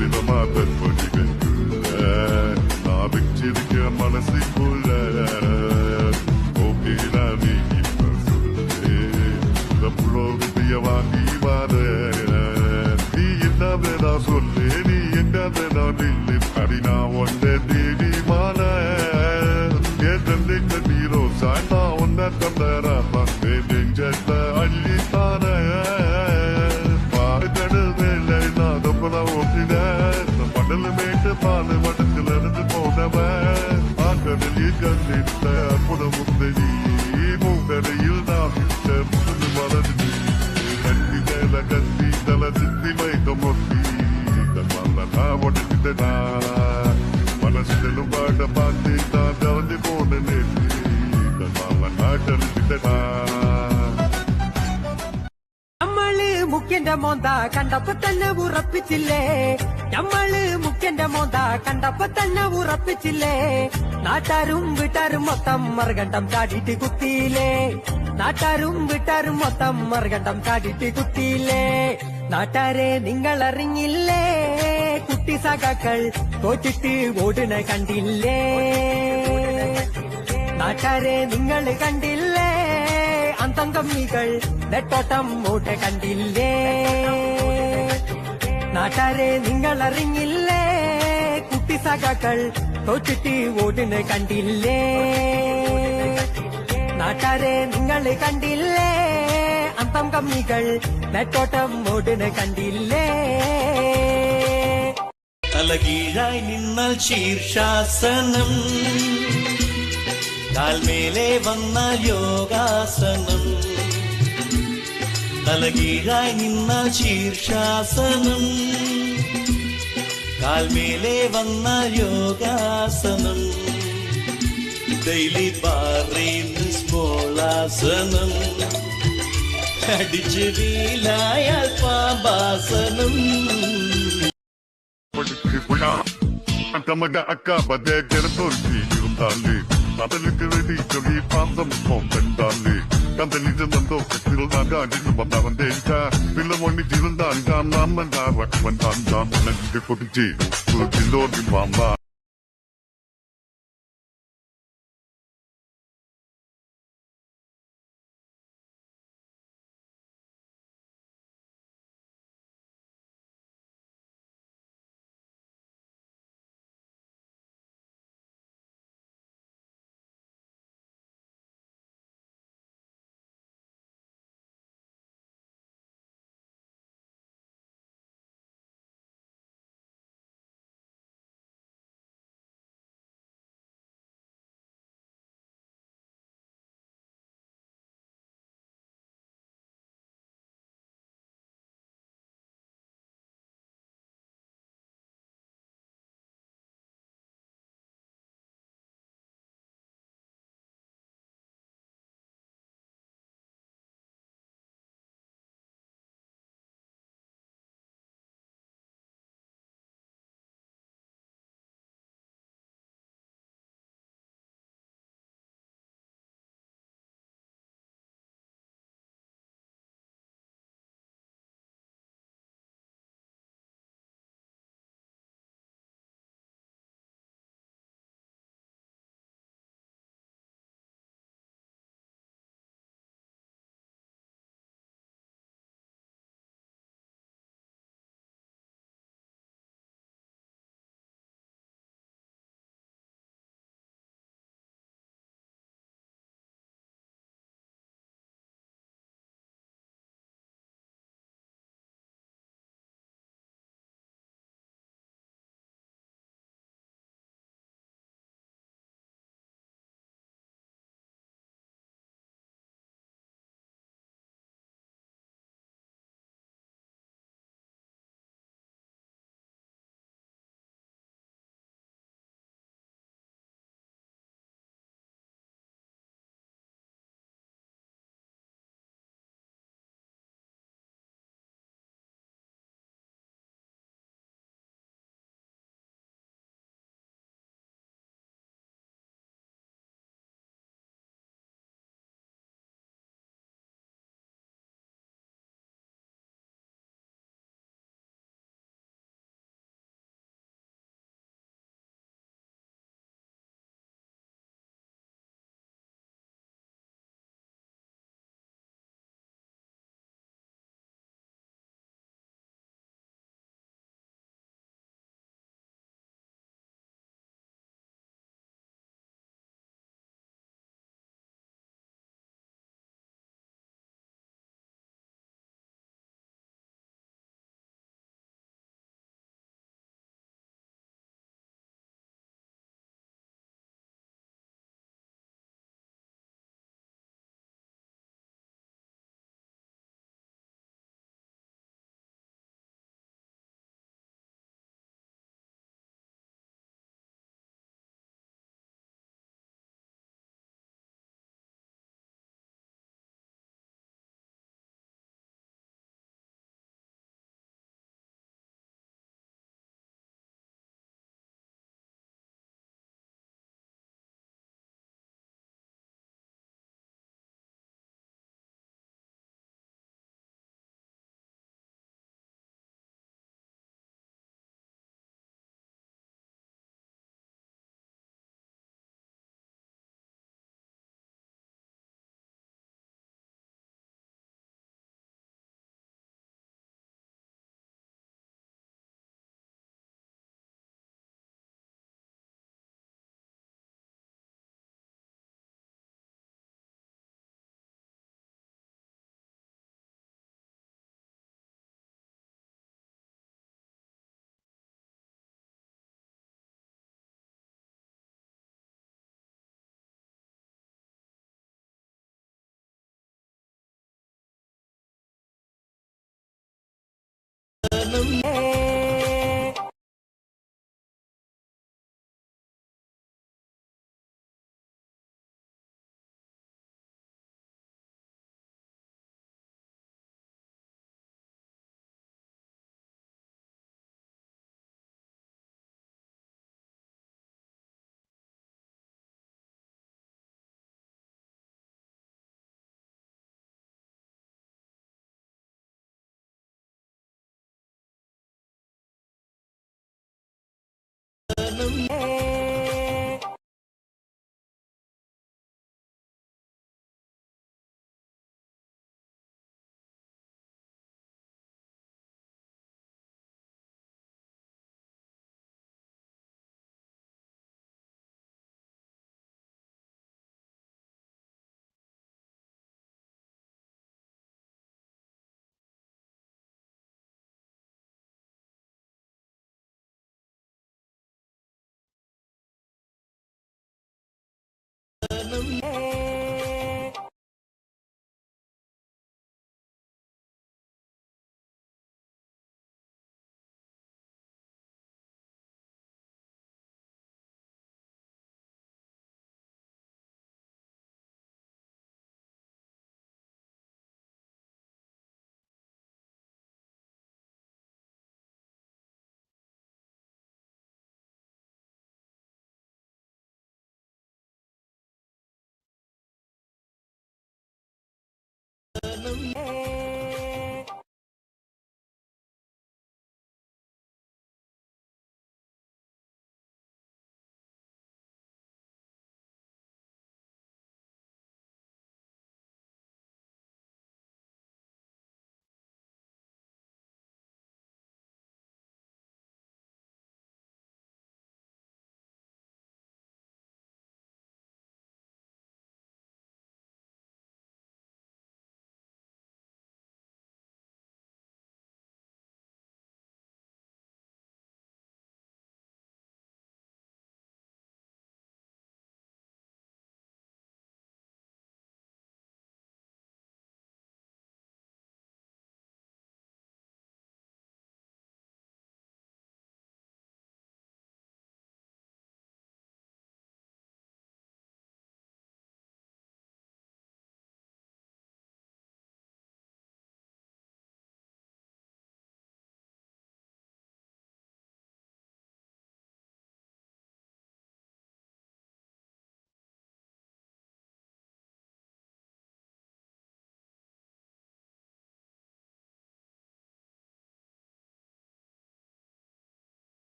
விதமாக பொழிவுக்குள்ள நான் வச்சிருக்க மனசுக்குள்ள ஓகேடா நீ இப்ப சொல்லு புலோவிய வாங்கி வர நீ என்னதா சொல்லு நீ என்னதா நில்லு அடி நான் ஒன்றை தேடி வர என் நீரோ சாய்ந்தா ஒன்ன தந்தரா நெஞ்சத்தை அள்ளித்தான பாடுகடல் வேலை நான் ரொம்ப ஓட்டின படல் மேட்டு பால் வடத்துல இருந்து போனவன் ஆக்கடலில் கண்டித்த அற்புத முத்தடி மூக்கடையில் நாம் இட்ட புது மலர்ந்து கட்டி மேல கட்டி தல சித்தி வைக்க மொத்தி நான் ஒட்டிட்டா மனசிலும் பாட்ட பார்த்து தான் கலந்து போன நேற்று നമ്മള് മുഖ്യന്റെ മോന്ത കണ്ടപ്പോ തന്നെ ഉറപ്പിച്ചില്ലേ നമ്മള് മുഖ്യന്റെ മോന്ത കണ്ടപ്പോ തന്നെ ഉറപ്പിച്ചില്ലേ നാട്ടാരും വീട്ടാരും മൊത്തം മറുകണ്ടം ചാടിയിട്ട് കുത്തിയില്ലേ നാട്ടാരും വീട്ടാരും മൊത്തം മറുകണ്ടം ചാടിയിട്ട് കുത്തിയില്ലേ നാട്ടാരെ നിങ്ങളറിഞ്ഞില്ലേ കുട്ടി സഖാക്കൾ തോറ്റിട്ട് ഓടുന്ന കണ്ടില്ലേ നാട്ടാരെ നിങ്ങൾ കണ്ടില്ലേ അന്തംകമ്മികൾ നെട്ടോട്ടം മൂട്ടെ കണ്ടില്ലേ നാട്ടാരെ നിങ്ങൾ അറിഞ്ഞില്ലേ കുട്ടി സഖാക്കൾ തോറ്റിട്ട് ഓടുന്ന കണ്ടില്ലേ നാട്ടാരെ നിങ്ങൾ കണ്ടില്ലേ അന്തംകമ്മികൾ നെട്ടോട്ടം ഓടുന്ന കണ്ടില്ലേ തലകീഴായി നിന്നാൽ ശീർഷാസനം കാൽമേലെ വന്നാൽ യോഗാസനം തലകീഴായി നിന്നാൽ ശീർഷാസനം കാൽമേലെ വന്നാൽ യോഗാസനം ഡെയിലി പറയുന്ന സ്മോളാസനം അടിച്ച് വീലായാൽ പാമ്പാസനം Tamaga acaba de querer இருந்தாலே கடலுக்கு வெடி சொல்லி பாந்தம் போந்தே கந்தலிதந்தோ கட்டில்தாக அடித்து வந்தவந்தேன்டா பிள்ளை ஒண்ணி இருந்தான் தான் நாமன் வந்தான் தான் நன்றி கொடிச்சு ஜில்லோடி வாம்பா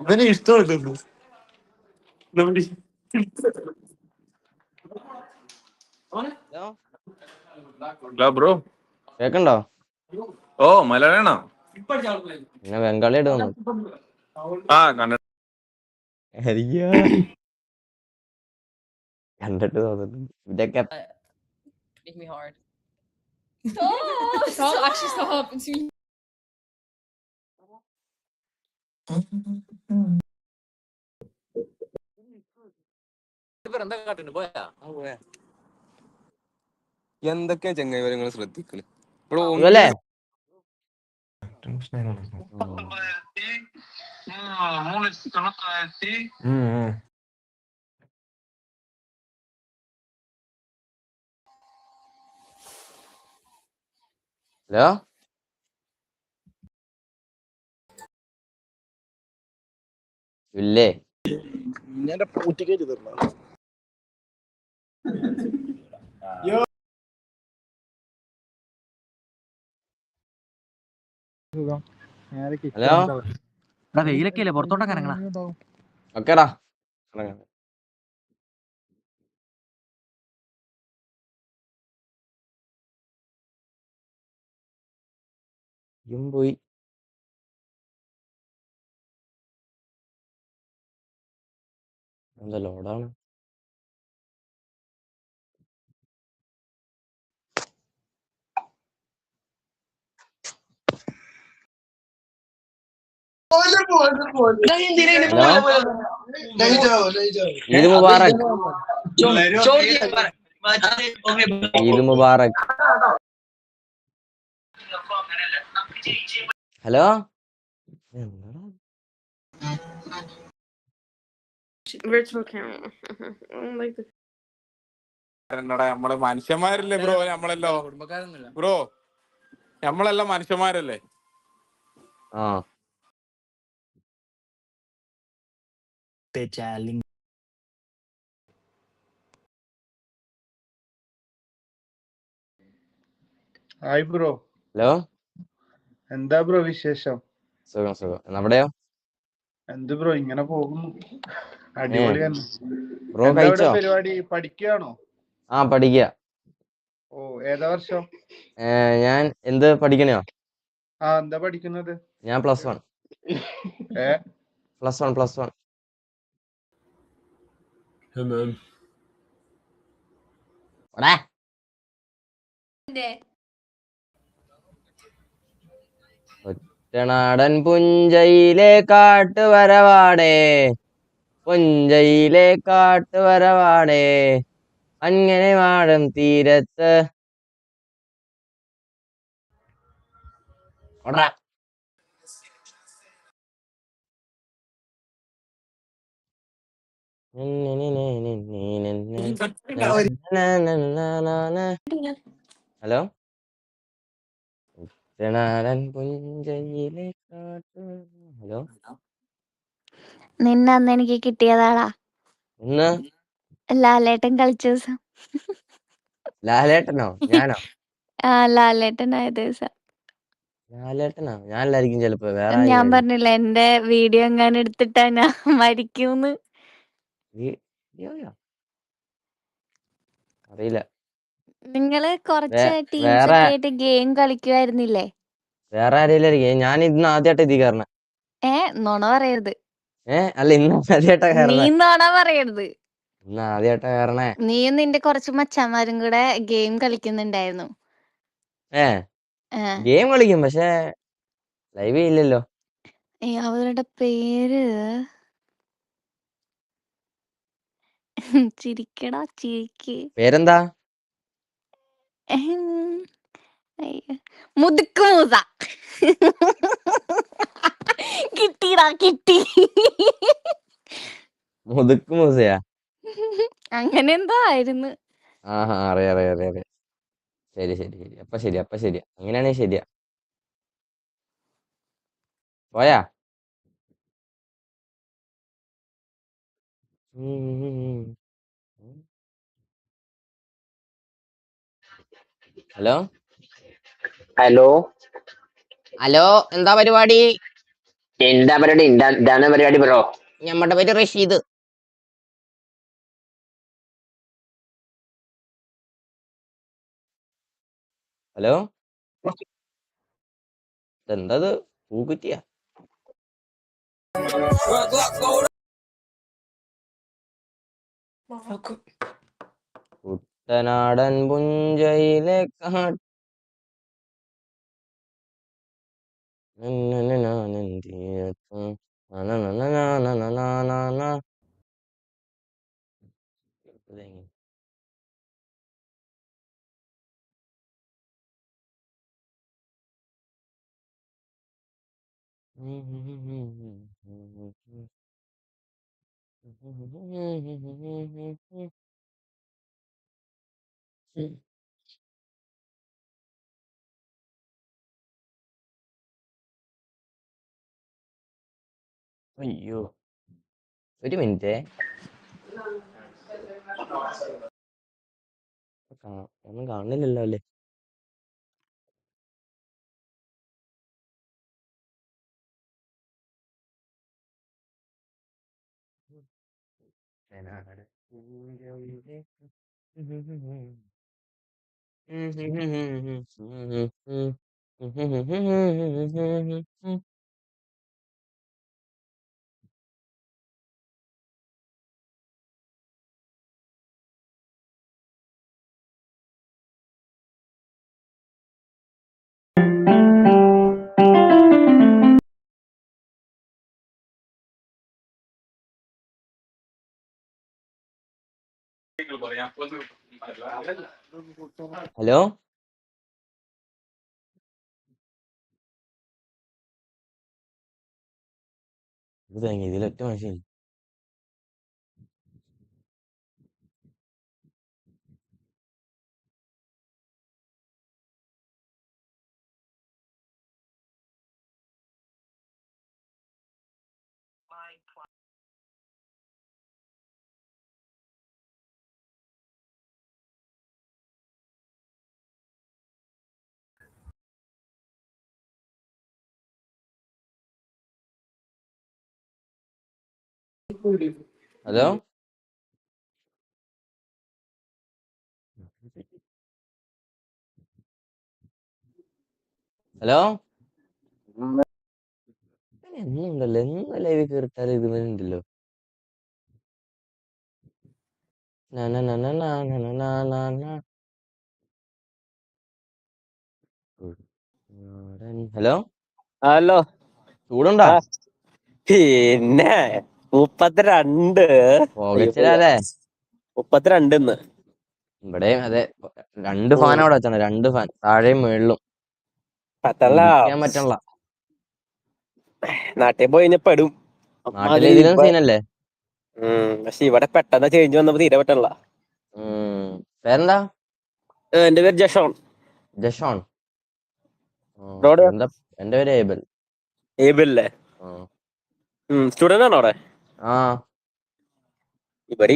ഇവനെ ഇഷ്ടപ്പെട്ടു. Hello bro. കേക്കണ്ടോ? ഓ മലയാളാണോ? പിന്നെ ബംഗാളിയായിട്ട് വന്നു. ആ കണ്ട. കണ്ടിട്ട് തോന്നുന്നു ഇതൊക്കെ Make me hard. Stop! Stop! Actually, stop. It's me. എന്തൊക്കെയാ ചങ്ങായി നിങ്ങൾ ശ്രദ്ധിക്കണ് ഇവിടെ സുഖല്ലേ? ഹലോ, ഇല്ലേ? ഹലോ, വെയിലൊക്കെ അല്ലേ, പുറത്തോട്ടൊക്കെ ഇറങ്ങണ. ഓക്കേടാ. പോയി. എന്താ ലോഡാണ്? ഈദ് മുബാറക്. ഈദ് മുബാറക്. Hello, Virtual camera. I don't like this. എന്നടാ നമ്മള് മനുഷ്യന്മാരല്ലേ ബ്രോ? നമ്മളല്ലോ ബ്രോ, നമ്മളെല്ലാം മനുഷ്യന്മാരല്ലേ? ആ ഹായ് ബ്രോ, ഹലോ, എന്താ ബ്രോ വിശേഷം? സുഖം സുഖം. നമ്മുടെയോ? എന്ത് ബ്രോ ഇങ്ങനെ പോകുന്നു, അടിപൊളി തന്നെ. ബ്രോ എന്താ ഇവിടെ കഴിച്ചോ? പരിപാടി, പഠിക്കുകയാണോ? ആ പഠിക്കുക. ഓ, ഏതാ വർഷം? ഞാൻ എന്ത് പഠിക്കണോ? എന്താ പഠിക്കുന്നത്? ഞാൻ +1. ഏ +1. എടാ, ഒറ്റനാടൻ പുഞ്ചയിലെ കാട്ടുവരവാടേ, പുഞ്ചയിലെ കാട്ടുവരവാടേ, അങ്ങനെ മാടം തീരത്ത്. ഓടാ. ഹലോ, ഒറ്റനാടൻ പുഞ്ചയിലെ കാട്ടു. ഹലോ, നിന്നെ അന്ന് എനിക്ക് കിട്ടിയതാടാ, ഇന്ന് ലാലേട്ടൻ കളിച്ച ദിവസം. ലാലേട്ടനോ? ഞാനോ? ലാലേട്ടനായ ദിവസം. ലാലേട്ടനോ? ഞാനല്ലായിരിക്കും ചിലപ്പോ, വേറെ ഞാൻ ആരെങ്കിലും. പറഞ്ഞില്ല എന്റെ വീഡിയോ എങ്ങാനും എടുത്തിട്ടാ ഞാൻ മരിക്കൂന്ന്. അറിയില്ല. നിങ്ങള് കുറച്ച് ടീംസ് വേറെ ഒക്കെ ആയിട്ട് ഗെയിം കളിക്കുമായിരുന്നില്ലേ? വേറെ ആരെയില്ലായിരിക്കും. ഞാൻ ഇന്ന് ആദ്യമായിട്ട് എത്തി കയറണേ. നുണ പറയരുത്. അല്ല, ഇന്ന് ആദ്യമായിട്ടാ നീ കയറണേ. നുണ പറയരുത്. ഇന്ന് ആദ്യമായിട്ടാ കയറണേ. നീയും നിന്റെ കുറച്ച് മച്ചാന്മാരും കൂടെ ഗെയിം കളിക്കുന്നുണ്ടായിരുന്നു. ഗെയിം കളിക്കും, പക്ഷെ ലൈവ് ഇല്ലല്ലോ. അവരുടെ പേര് ചിരിക്കടാ ചിരിക്ക്. പേരെന്താ? മുതുക്ക് മൂസ. കിട്ടിടാ കിട്ടി. മുതുക്ക് മൂസയാ? അങ്ങനെ എന്തോ ആയിരുന്നു. ആഹാ, അറിയാം. ശരി. അപ്പൊ ശരിയാ. അങ്ങനെയാണെങ്കിൽ ശരിയാ. പോയാ? Hello, hello. ഹലോ, എന്താ പരിപാടി? എന്താ പരിപാടി? ഇതാണ് പരിപാടി ബ്രോ. ഞമ്മടെ പേര് റഷീദ്. ഹലോ, എന്തത് പൂക്കുറ്റിയാ? കുട്ടനാടൻ പുഞ്ചയിലെ അയ്യോ, ഒരു മിനിറ്റ്. ഒന്നും കാണുന്നില്ലല്ലോ അല്ലേ? ഹലോ, ഇതിലൊറ്റ മനുഷ്യൻ. ഹലോ, ഹലോ, എന്നുണ്ടല്ലോ, എന്ന് ലൈവിൽ കയറിട്ടാലും ഇത് ഉണ്ടല്ലോ. Hello, hello. ചൂടുണ്ടാ? പിന്നെ 32. പോകച്ചില്ലേ? 32 ഇവിടെയും അതെ, 2 ഫാൻ അവിടെ വെച്ചാണ്. 2 ഫാൻ താഴെയും മേളിലും. പത്തല്ല. ഇരിക്കാൻ പറ്റണല്ല. നാട്ടിൽ പോയി കഴിഞ്ഞാ പെടും. നാട്ടിലെ ഇതിലും സീനല്ലേ? പക്ഷെ ഇവിടെ പെട്ടെന്ന് ചേഞ്ച് വന്നപ്പോ തീരെ പറ്റണല്ല. പേരെന്താ? എന്റെ പേര് ജഷോൺ. ജഷോൺ. ബ്രോഡ്? എന്താ? എന്റെ പേര് ഏബൽ. ഏബിളല്ലേ? സ്റ്റുഡന്റ് ആണോ അവിടെ? ആ, ഇവിടെ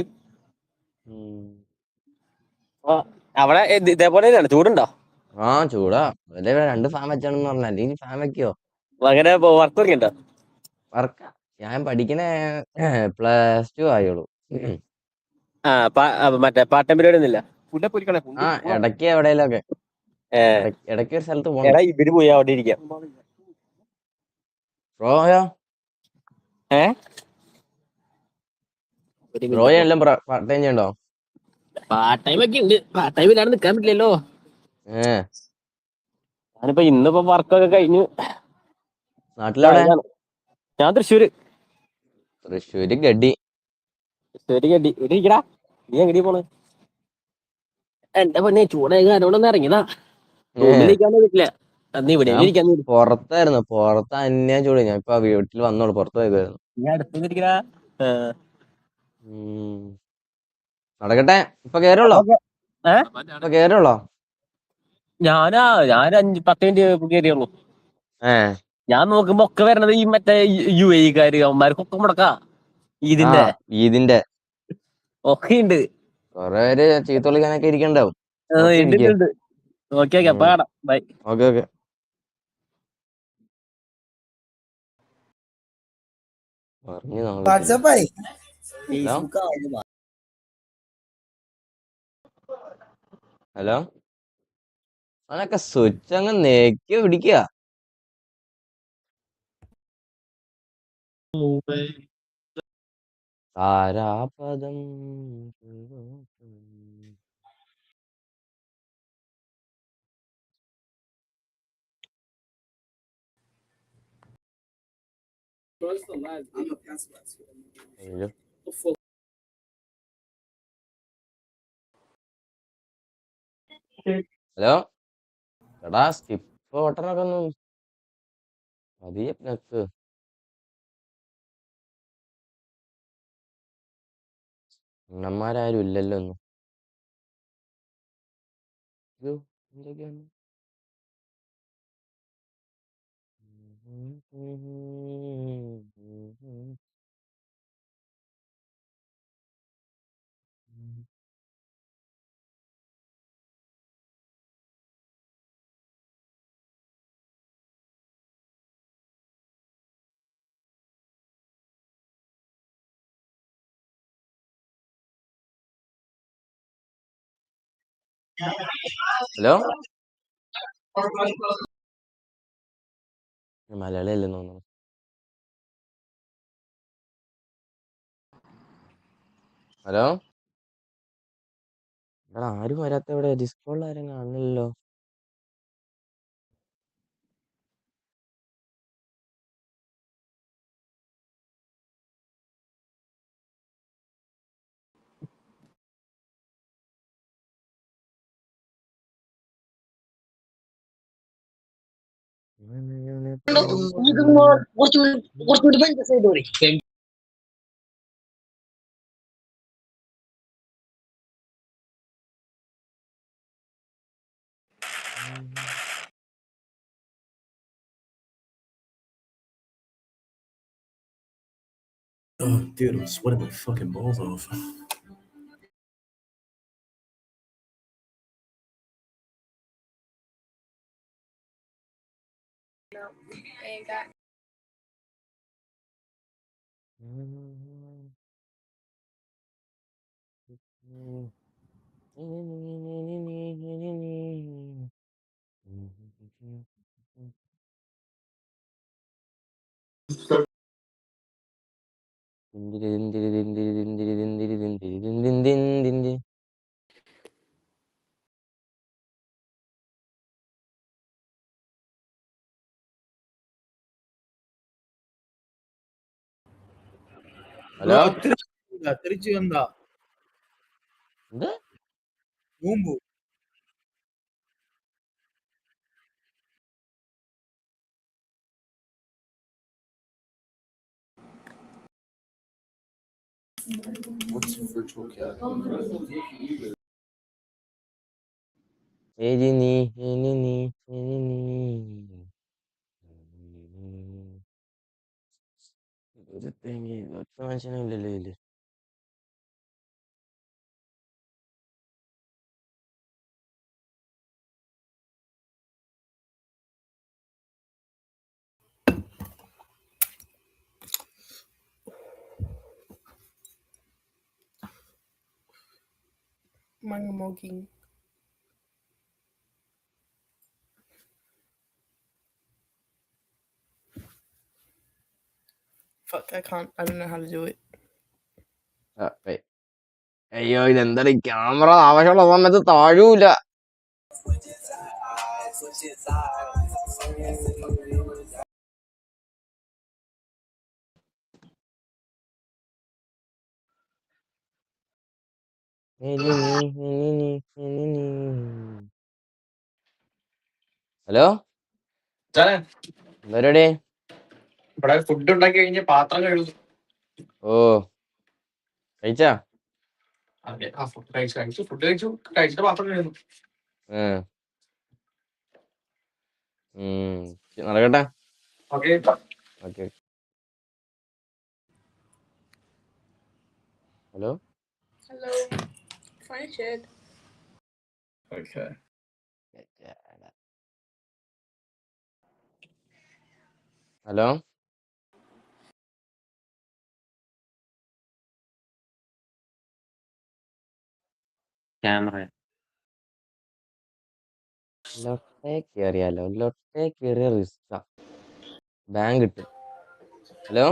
അവിടെ ഇതേപോലെ തന്നെയാണ്, ചൂടുണ്ടോ? ആ ചൂടാ. അതേ 2 ഫാൻ വെച്ചാണെന്ന് പറഞ്ഞ. അല്ലെങ്കിൽ ഫാൻ വെക്കോ? അങ്ങനെ വർക്ക് ഒക്കെ ഉണ്ടോ? വർക്ക ഞാൻ പഠിക്കണ +2 ആയുള്ളൂ. മറ്റേ പാർട്ട് ടൈം പരിപാടി ഒന്നുമില്ല? ആ, ഇടയ്ക്ക് എവിടെയെങ്കിലൊക്കെ. ഇടയ്ക്ക് ഒരു സ്ഥലത്ത് പോകണ്ട. എടാ ഇവര് പോയി അവിടെ ഇരിക്കാം. ബ്രോയോ? ബ്രോയോ എല്ലാം പാർട്ട് ടൈം ചെയ്യണ്ടോ? പാർട്ട് ടൈം ഒക്കെ ഉണ്ട്. പാർട്ട് ടൈം ഇല്ലാണ്ട് നിക്കാൻ പറ്റില്ലല്ലോ. ഏഹ്, ഞാനിപ്പോ ഇന്നിപ്പോ വർക്കൊക്കെ കഴിഞ്ഞു. നാട്ടിലെവിടെ? ഞാൻ തൃശ്ശൂര്. തൃശ്ശൂര് ഗഡി. ഇവിടെ ഇരിക്കടാ. നീ എങ്ങനെയാ പോണ്? എന്റെ പൊന്നെ ചൂടായ കാരണോടൊന്നും ഇറങ്ങിയതാ. റൂമിലിരിക്കാൻ പറ്റില്ല. അന്ന് ഇവിടെ ഞാൻ ഇരിക്കാൻ. പുറത്തായിരുന്നു. പുറത്ത് അന്യ ചൂട്. ഞാൻ ഇപ്പൊ വീട്ടിൽ വന്നോളൂ. പുറത്ത് പോയതായിരുന്നു. നീ അടുത്തിരിക്കടാ. നടക്കട്ടെ. ഇപ്പൊ കേറുള്ളോ? ഇപ്പൊ കേറുള്ളോ? ഞാൻ 5-10 മിനിറ്റ് കയറിയുള്ളൂ. ഞാൻ നോക്കുമ്പോ ഒക്കെ വരണത് ഈ മറ്റേ UAE-കാര്. അവന്മാർക്കൊക്കെ മുടക്കാ ഈദിന്റെ ഒക്കെ ഉണ്ട്. കൊറേ പേര് ചീത്ത വിളിക്കാനൊക്കെ ഇരിക്കണ്ടാവും. ഉണ്ട്. ഓക്കെ അപ്പൊ കാണാം. ബൈ. Okay okay. പറഞ്ഞു വാട്സാപ്പായി ഹലോ, അവനൊക്കെ സ്വിച്ച് അങ്ങ് നേക്കി പിടിക്കുക. താരാപദം ഹലോ എടാ, സ്കിപ്പ് ബട്ടണൊക്കെ ഒന്ന് പതിയെ ഞെക്ക്. അണ്ണന്മാരാരും ഇല്ലല്ലോ ഒന്നും. എന്തൊക്കെയാണ് ഹലോ, മലയാളി അല്ലെന്ന് തോന്നുന്നു. ഹലോ എടാ, ആരും വരാത്ത ഇവിടെ ഡിസ്കോളിൽ ആരും കാണില്ലല്ലോ. Oh, dude, I'm sweating my fucking balls off. Hello, Trichy வந்தா എന്ത് பூம்பு What's virtual cat? ഏരി നീ ഏനി നീ ഏനി നീ ഒരു തെങ്ങി ഒറ്റ മനുഷ്യനില്ലല്ലോ ഇതില്. Mangamoking. Fuck, I can't. I don't know how to do it. അയ്യോ, ഇതെന്താ ക്യാമറ ആവശ്യമുള്ള സമയത്ത് താഴൂല. ഹലോ, എന്തോരടെ? ഇവിടെ ഫുഡ് ഉണ്ടാക്കി കഴിഞ്ഞ് പാത്രം കഴുകും. ഓ, കഴിച്ചാ? അതെ, ആ ഫുഡ് കഴിച്ചിട്ട് പാത്രം കഴുകുന്നു. നടക്കട്ടെ. Okay. Okay. Hello, Hello. Fine shit. Okay. Hello camera ലൊട്ടെ കേറിയാലോ? ലൊട്ടെ കേറിയ റിസ്ക. ബാങ്ക് കിട്ടും. ഹലോ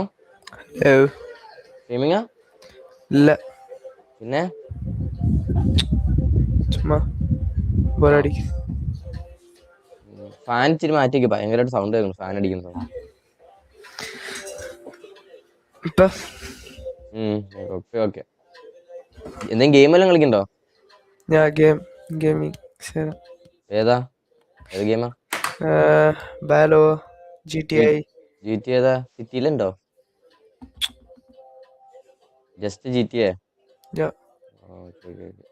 സ്ട്രീമിങ്ങാ? ഇല്ല, പിന്നെ ചുമ്മാ ബോറടിക്കും. ഫാൻ ഇച്ചിരി മാറ്റിക്ക്, ഭയങ്കരമായിട്ട് സൗണ്ട് കേൾക്കുന്നു ഫാൻ അടിക്കുന്ന സൗണ്ട്. ഇപ്പൊ ഓക്കെ ഓക്കെ. എന്തെങ്കിലും ഗെയിം എല്ലാം കളിക്കണ്ടോ? ഞാൻ ഗെയിമിങ് ഏതാ? ഏത് ഗെയിമാ? ബാലോ, GTA. GTA ഏതാ? സിറ്റിയിലുണ്ടോ? Just GTA? Yeah, okay okay okay.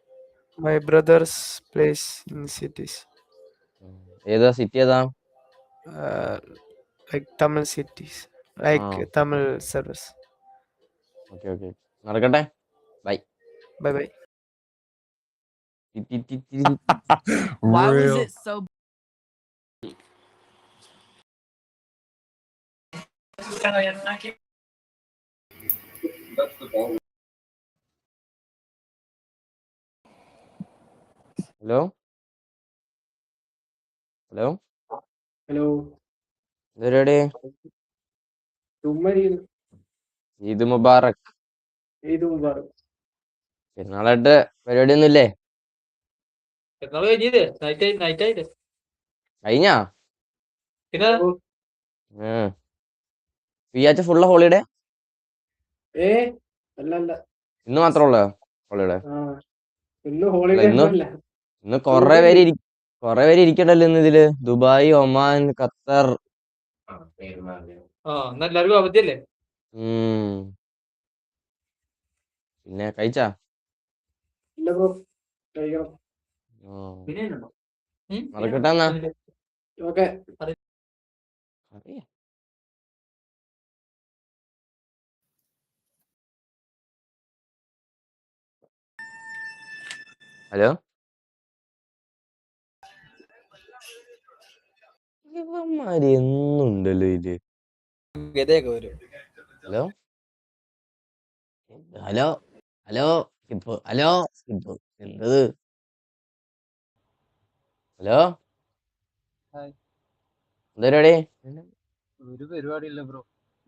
my brothers plays in cities. ഏതാ സിറ്റി ഏതാ? Like Tamil cities, like Tamil servers. Okay okay നടക്കട്ടെ. Bye. Bye bye. Why was it so hello hello Hello. പരിപാടി? ചുമ്മാരിക്കുന്നു. ഈദ് മുബാറക്. ഈദ് മുബാറക്. പെരുന്നാളായിട്ട് പരിപാടിയൊന്നും ഇല്ലേ? കഴിഞ്ഞാ? ഈയാഴ്ച ഫുള്ള് ഹോളിഡേ? അല്ല, ഇന്ന് മാത്രമുള്ള ഹോളിഡേ? ഇന്ന് ഹോളിഡേ അല്ല. ഇന്ന് കൊറേ പേര് ഇരിക്കണ്ടല്ലോ ഇന്ന് ഇതില്. Dubai, Oman, Qatar. എല്ലാവർക്കും അവധിയല്ലേ? പിന്നെ കഴിച്ചാ? ഇല്ല ബ്രോ, കഴിക്കണം. നടക്കട്ടെ എന്നാ. ഓക്കെ. ഹലോ ഇവന്മാര് എന്നുണ്ടല്ലോ ഇത്. ഹലോ ഹലോ ഹലോ ഇപ്പൊ ഹലോ ഇപ്പൊ എന്തത്? ഹലോ എന്താ പരിപാടി? ഒരു പരിപാടി ഇല്ല ബ്രോ,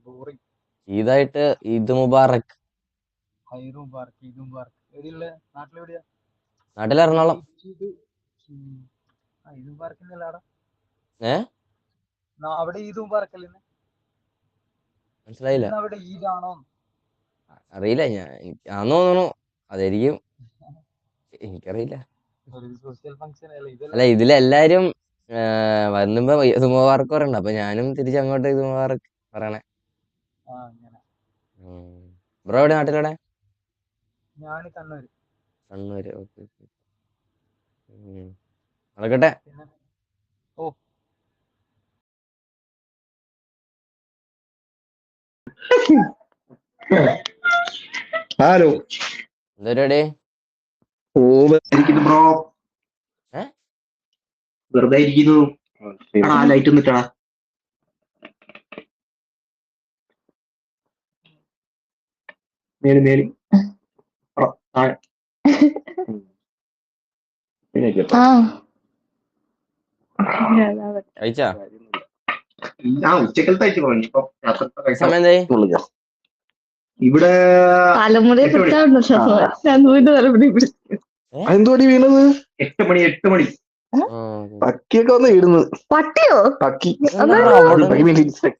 ബോറിംഗ്. ഈദായിട്ട് ഈദ് മുബാറക്. ഈദ് മുബാറക്. എവിടെയുള്ള? നാട്ടിലെവിടെയാ? നാട്ടിൽ എറണാകുളം. ഈദ് മുബാറക് എന്നല്ലാടാ. അവിടെ ഈദ് മുബാറക് അല്ലേ? മനസ്സിലായില്ല. അവിടെ ഈദാണോ? അറിയില്ല, ഞാൻ തോന്നുന്നു അതായിരിക്കും, എനിക്കറിയില്ല. അല്ല ഇതിലെല്ലാരും വരുമ്പോ ഈദ് മുബാറക് പറയണ്ട, അപ്പൊ ഞാനും തിരിച്ചങ്ങോട്ട് ഈദ് മുബാറക് പറയണേ. ബ്രോ എവിടെ? നാട്ടിലെവിടെ? കണ്ണൂര്. ഓക്കെ നടക്കട്ടെ. ഹലോ എന്താ പരിപാടി? ബ്രോ, വെറുതെ ഇരിക്കുന്നു. ലൈറ്റ് ഒന്നിട്ടാ. മേല് കഴിച്ചാ? ഉച്ചക്കലത്തെ സമയം എന്തായി? ഇവിടെ എന്തുപടി വീണത്? 8 മണി. പക്കിയൊക്കെ വന്ന് ഇടുന്നത്. പട്ടിയോ? പക്കി.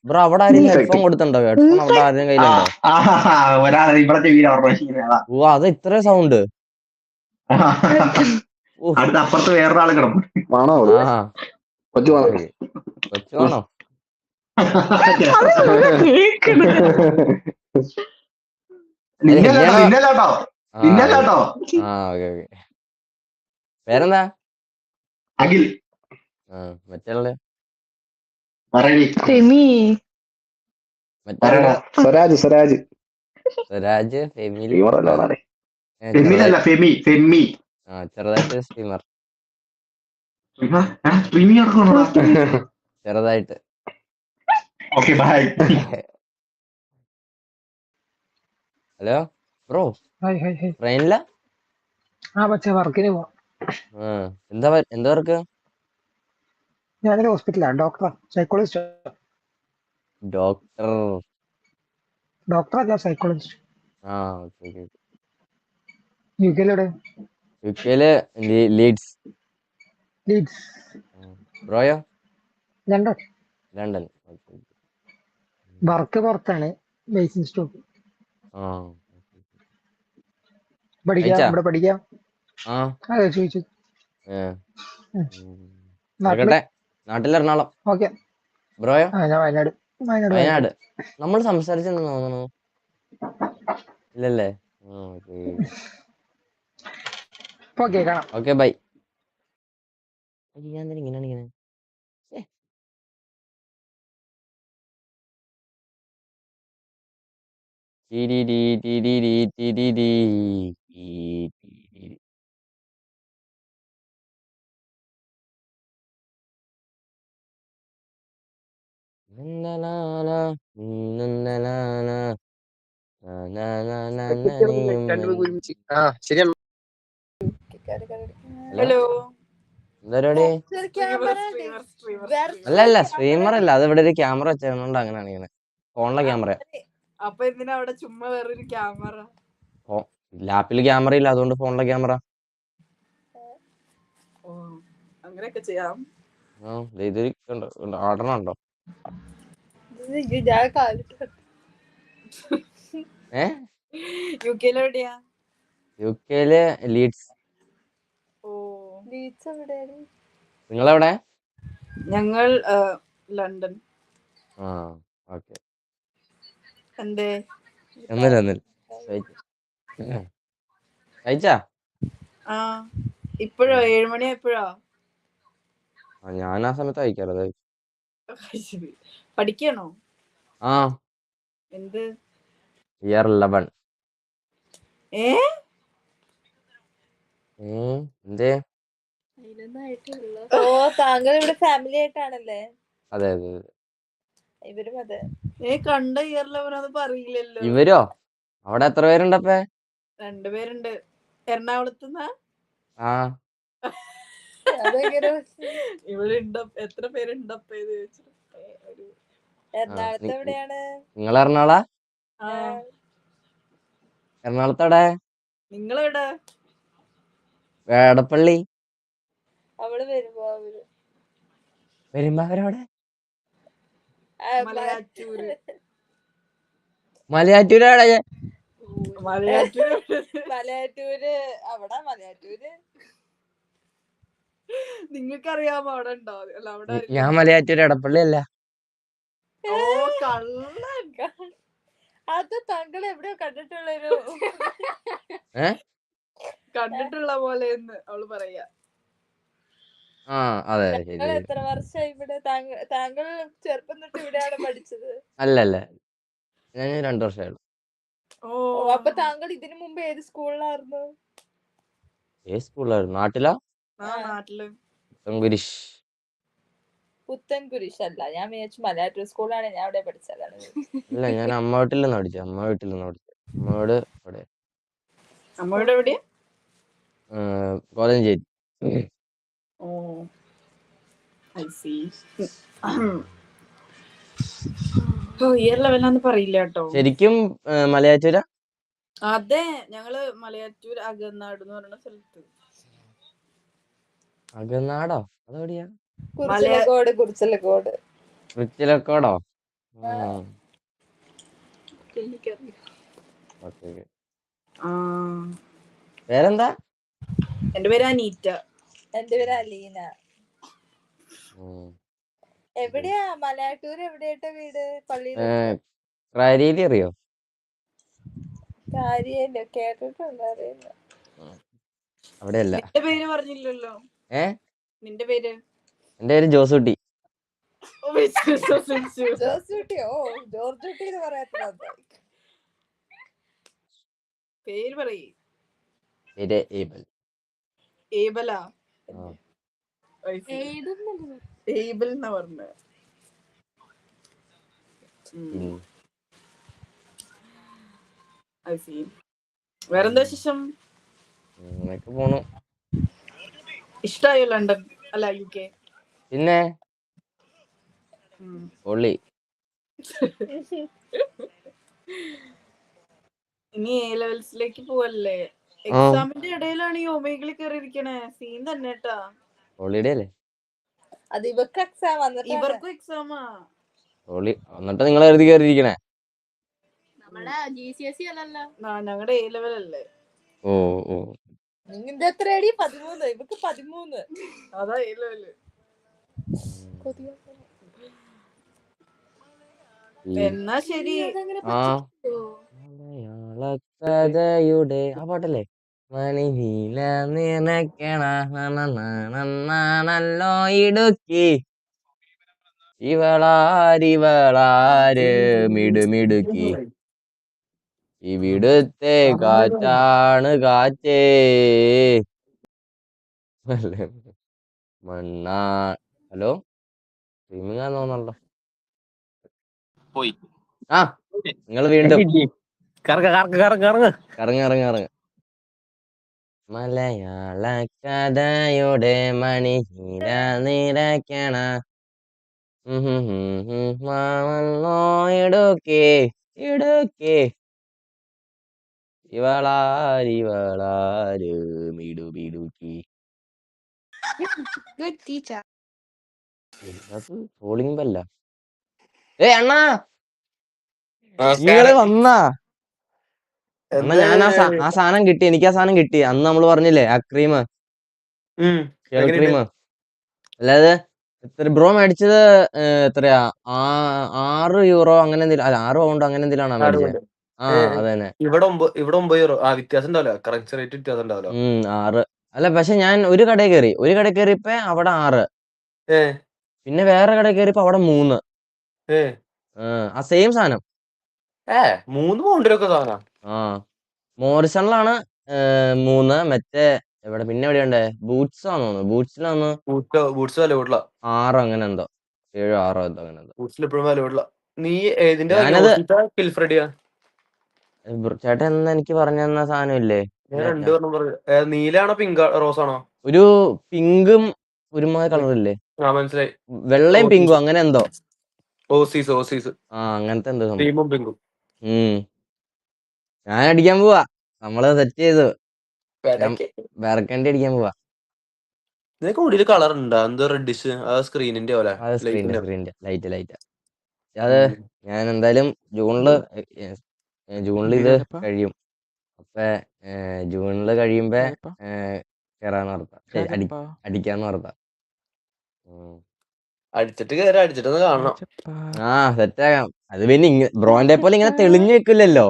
ബ്രോ അവിടെ ആരെങ്കിലും ഹെഡ്ഫോൺ കൊടുത്തിട്ടുണ്ടോ? ഹെഡ്ഫോൺ അവിടെ ആരെങ്കിലും കയ്യിലുണ്ടോ? ഒരാളെ ഇവിടെ വീണ. ഓ, അത് ഇത്ര സൗണ്ട്. അടുത്ത അപ്പുറത്ത് വേറൊരാള് കിടന്നു. കൊച്ചുവാണോ? പേരെന്താ? അഖിൽ. മറ്റേ സ്വരാജ്. ചെറുതായിട്ട് സ്ട്രീമർ. സ്ട്രീമിംഗ് നടക്കണോ? ചെറുതായിട്ട്. Okay bye. Hello bro, hi hi hi. ട്രെയിനില? ആ പക്ഷേ വർക്കിന് പോവാം. എന്താ വർക്ക്? ഞാനൊരു ഹോസ്പിറ്റലാണ്, ഡോക്ടറാ, സൈക്കോളജിസ്റ്റ്. ഡോക്ടർ. ഡോക്ടർ അല്ല, സൈക്കോളജിസ്റ്റ്. ആ ഓക്കെ. യുകെയിലെവിടെ? യുകെയില് ലീഡ്സ്. ലീഡ്സ്. ബ്രോയോ? ലണ്ടൻ. ലണ്ടൻ. വർക്ക് പുറത്താണ്, ബേസ് സ്റ്റോക്ക്. ആ പഠിക്കാം, കഴിച്ചാ? ഇവിടെ പഠിക്കാം. ആ അതെ, ചോദിച്ചു. നാട്ടില്. കേട്ടെ, നാട്ടിൽ എറണാകുളം. ഓക്കെ. ബ്രോയോ? ആ, ഞാൻ വയനാട്. വയനാട്. നമ്മൾ സംസാരിച്ചെന്ന് തോന്നുന്നു. ഇല്ലല്ലേ? ഓക്കെ, കാണാം. Okay bye. ഞാൻ ഇങ്ങനെയാണ് ഇങ്ങനെ. ശരിയാണ്. ഹലോ, എന്താ പരിപാടി? അല്ല സ്ട്രീമർ അല്ല, അത് ഇവിടെ ഒരു ക്യാമറ വെച്ചതുകൊണ്ട് അങ്ങനെയാണ് ഇങ്ങനെ. ഫോണിലെ ക്യാമറ. അപ്പൊ എന്തിനാ അവിടെ ചുമ്മാ വേറൊരു ക്യാമറ? ലാപ്പിൽ ക്യാമറ ഇല്ല, അതുകൊണ്ട് ഫോണിലെ ക്യാമറ. ഓ, അങ്ങനെയൊക്കെ ചെയ്യാം. ഇത് ആടണുണ്ടോ? യുകെയിലെവിടെയാ? യുകെയില് ലീഡ്സ്. ഓ, നിങ്ങളെവിടെ? ഞങ്ങൾ ലണ്ടൻ. ആ ഓക്കെ. എന്തേ? ഒന്നില്ല. കഴിച്ചാ? ആ, ഇപ്പോഴോ? 7 മണി എപ്പോഴാ? ഞാൻ ആ സമയത്ത് കഴിക്കാറത്. പഠിക്കണോ? ആ. എന്ത്? ഇയർ 11. എന്തേ? ഓ, താങ്കൾ ഇവിടെ ഫാമിലി ആയിട്ടാണല്ലേ? അതെ. ഇവരും അതെ. കണ്ട ഇയർ 11 പറയില്ലല്ലോ. ഇവരോ? അവിടെ എത്ര പേരുണ്ടപ്പേ? 2 പേരുണ്ട്. എറണാകുളത്തുനിന്നാ? ആ. ഇവിടെ എത്ര പേരുണ്ടപ്പ? എറണാകുളത്ത് എവിടെയാണ്? നിങ്ങൾ എറണാകുള? എറണാകുളത്തവിടെ? നിങ്ങളെവിടെ? വേടപ്പള്ളി. അവള് പെരുമ്പാവൂരവിടെ? മലയാറ്റൂര്. മലയാറ്റൂരാണ്. മലയാറ്റൂര്. അവിടെ മലയാറ്റൂര്. നിങ്ങൾക്കറിയാമോ അവിടെ ഉണ്ടോ? അല്ല, അവിടെ ഞാൻ മലയാറ്റൂര്, എടപ്പള്ളി അല്ല. ഓ, കള്ളൻ. അത് താങ്കൾ എവിടെയോ കണ്ടിട്ടുള്ളൊരു കണ്ടിട്ടുള്ള പോലെ അവള് പറയാ. ആ അതെ. താങ്കൾ എത്ര വർഷമായി ഇവിടെ? താങ്കൾ ചെറുപ്പം തൊട്ട് ഇവിടെയാണ് പഠിച്ചത്? അല്ല, ഞാൻ 2 വർഷമായുള്ളൂ. ഓ, അപ്പൊ താങ്കൾ ഇതിനു മുമ്പ് ഏത് സ്കൂളിലായിരുന്നു? ഏത് സ്കൂളിലായിരുന്നു? നാട്ടിലാ? നാട്ടില്. പുത്തൻകുരിശ്. പുത്തൻകുരിശ് അല്ല, ഞാൻ വിചാരിച്ചു മലയാറ്റൂർ സ്കൂളാണ്, ഞാൻ അവിടെ പഠിച്ചതാണ്. അല്ല, ഞാൻ അമ്മ വീട്ടിൽ നിന്ന് പഠിച്ചത്. അമ്മയോട് അവിടെ. അമ്മയുടെ എവിടെയാ? കോലഞ്ചേരി. ഓ, ഐ സീ. ഇയർ 11 പറയില്ല കേട്ടോ. ശരിക്കും മലയാറ്റൂരാ? അതെ, ഞങ്ങള് മലയാറ്റൂർ അകന്നാട് എന്ന് പറയുന്ന സ്ഥലത്ത്. അകന്നാടോ? അതെവിടെയാ? കുറിച്ചിലക്കോട്. കുറിച്ചിലക്കോടോ? പേരെന്താ? എന്റെ പേര് അനീറ്റ. എന്റെ പേര് അലീന. എവിടെയാ മലയാറ്റൂർ? എവിടെയായിട്ടാ വീട്? ക്രാരീലി അറിയോ? കാര്യല്ലോ, കേട്ടിട്ടുണ്ട്, അറിയില്ല. അവിടെയല്ല. നിന്റെ പേര് പറഞ്ഞില്ലല്ലോ. നിന്റെ പേര്? എന്റെ പേര് ജോസൂട്ടി. ജോസൂട്ടിയോ? ജോർജൂട്ടി എന്ന് പറയാത്ത പേര് പറയ്. പേര് ഏബൽ. ഏബലാ? ഏബിൾ എന്നാ പറഞ്ഞ. വേറെന്താ വിശേഷം? അങ്ങനെയൊക്കെ പോണു. ഇഷ്ടായോ ലണ്ടൻ അല്ല UK? പിന്നെ പൊള്ളി. ഇനി A ലെവൽസിലേക്ക് പോവല്ലേ? എക്സാമിന്റെ ഇടയിലാണ് ഈ ഒമേഗിൽ കയറിയിരിക്കണേ. സീൻ തന്നെ കേട്ടാ. ഹോളിഡേ അല്ലേ? അത് ഇവർക്കും എക്സാമാ. എന്നിട്ട് നിങ്ങൾ എഴുതി കയറിയിരിക്കണേ. ഞങ്ങളുടെ A ലെവൽ അല്ലേ? ഓ ഓ നിങ്ങളുടെ എത്രയടി? 13. ഇവർക്ക് 13. അതാ A ലെവല്. എന്നാ ശരി. മലയാളക്കഥയുടെ ആ പാട്ടല്ലേ? മണിനീല നിറക്കണ നല്ലോ ഇടുക്കി ഇവളാരിവളാര് മിടുമിടുക്കി ഇവിടുത്തെ കാറ്റാണ് കാറ്റേ മണ്ണാ. ഹലോ, സ്ട്രീമിംഗ് ആന്ന് തോന്നല്ലോ. പോയി. ആ നിങ്ങൾ വീണ്ടും കറങ്ങ. മലയാള കഥയുടെ മണിഹീര നിറയ്ക്കണ ഇടുക്കി ഇടുക്കി ഇവളാരിവളാര് മിടുമിടുക്കി. കോളിംഗ് ബെല്ല. അണ്ണാ നിങ്ങള് വന്നാ? അണ്ണാ ഞാൻ ആ സാധനം കിട്ടി. എനിക്ക് ആ സാധനം കിട്ടി. അന്ന് നമ്മള് പറഞ്ഞില്ലേ ആ ക്രീം, ക്രീം. അല്ലാതെ എത്ര ബ്രോ മേടിച്ചത്? എത്രയാ? €6 അങ്ങനെ എന്തെങ്കിലും, അല്ല £6 അങ്ങനെ എന്തെങ്കിലും ആണോ മേടിച്ചത്? ആ അതന്നെ. ഇവിടെ 9 വ്യത്യാസം ഉണ്ടാവില്ല. കറൻസി റേറ്റ് വ്യത്യാസം ഉണ്ടാവില്ല. 6 അല്ല, പക്ഷെ ഞാൻ ഒരു കടയിൽ കയറിയപ്പോ അവിടെ 6. പിന്നെ വേറെ കടയിൽ കയറിയപ്പോ അവിടെ 3. ആ സെയിം സാധനം. 3 പൗണ്ടിലൊക്കെ സാധനം. ആ മോറിസണിലാണ് 3. മറ്റേ എവിടെ പിന്നെ എവിടെയുണ്ടേ? ബൂട്ട്സ് ആണോ? ബൂട്ട്സിലാന്ന് ബൂട്ട്സ് വില കൂടില്ല. 6 അങ്ങനെ എന്തോ, 7 6 എന്തോ അങ്ങനെ എന്തോ. ബൂട്ട്സിൽ എപ്പോഴും വില കൂടില്ല. നീ ഏതിന്റെ കിൽഫ്രെഡിയാ? ചേട്ടൻ എന്നാ എനിക്ക് പറഞ്ഞു തന്ന സാധനം ഇല്ലേ? നീലാണോ പിങ്ക് റോസ് ആണോ? ഒരു പിങ്കും ഒരുമാതിരി കളറില്ലേ? മനസ്സിലായി. വെള്ളയും പിങ്കും അങ്ങനെ എന്തോ. ഓസീസ് ആ അങ്ങനത്തെ എന്തോ സംഭവം. ക്രീമും പിങ്കും. ഞാൻ അടിക്കാൻ പോവാ. നമ്മള് സെറ്റ് ചെയ്തു. വേർക്കണ്ടി അടിക്കാൻ പോവാ. നിനക്ക് മുടിയിൽ കളർ ഉണ്ടാ? എന്തോ റെഡിഷ്? ആ സ്ക്രീനിന്റെ പോലെ. സ്ക്രീനിന്റെ ലൈറ്റ്. അത് ഞാൻ എന്തായാലും ജൂണില് ഇത് കഴിയും. അപ്പൊ ജൂണില് കഴിയുമ്പോ കേറാന്ന് ഓർത്താ. അടിക്കാന്ന് ഓർത്താ. അടിച്ചിട്ട് കാണണം. ആ സെറ്റാക്കാം. അത് പിന്നെ ബ്രോന്റെ പോലെ ഇങ്ങനെ തെളിഞ്ഞു വെക്കില്ലല്ലോ.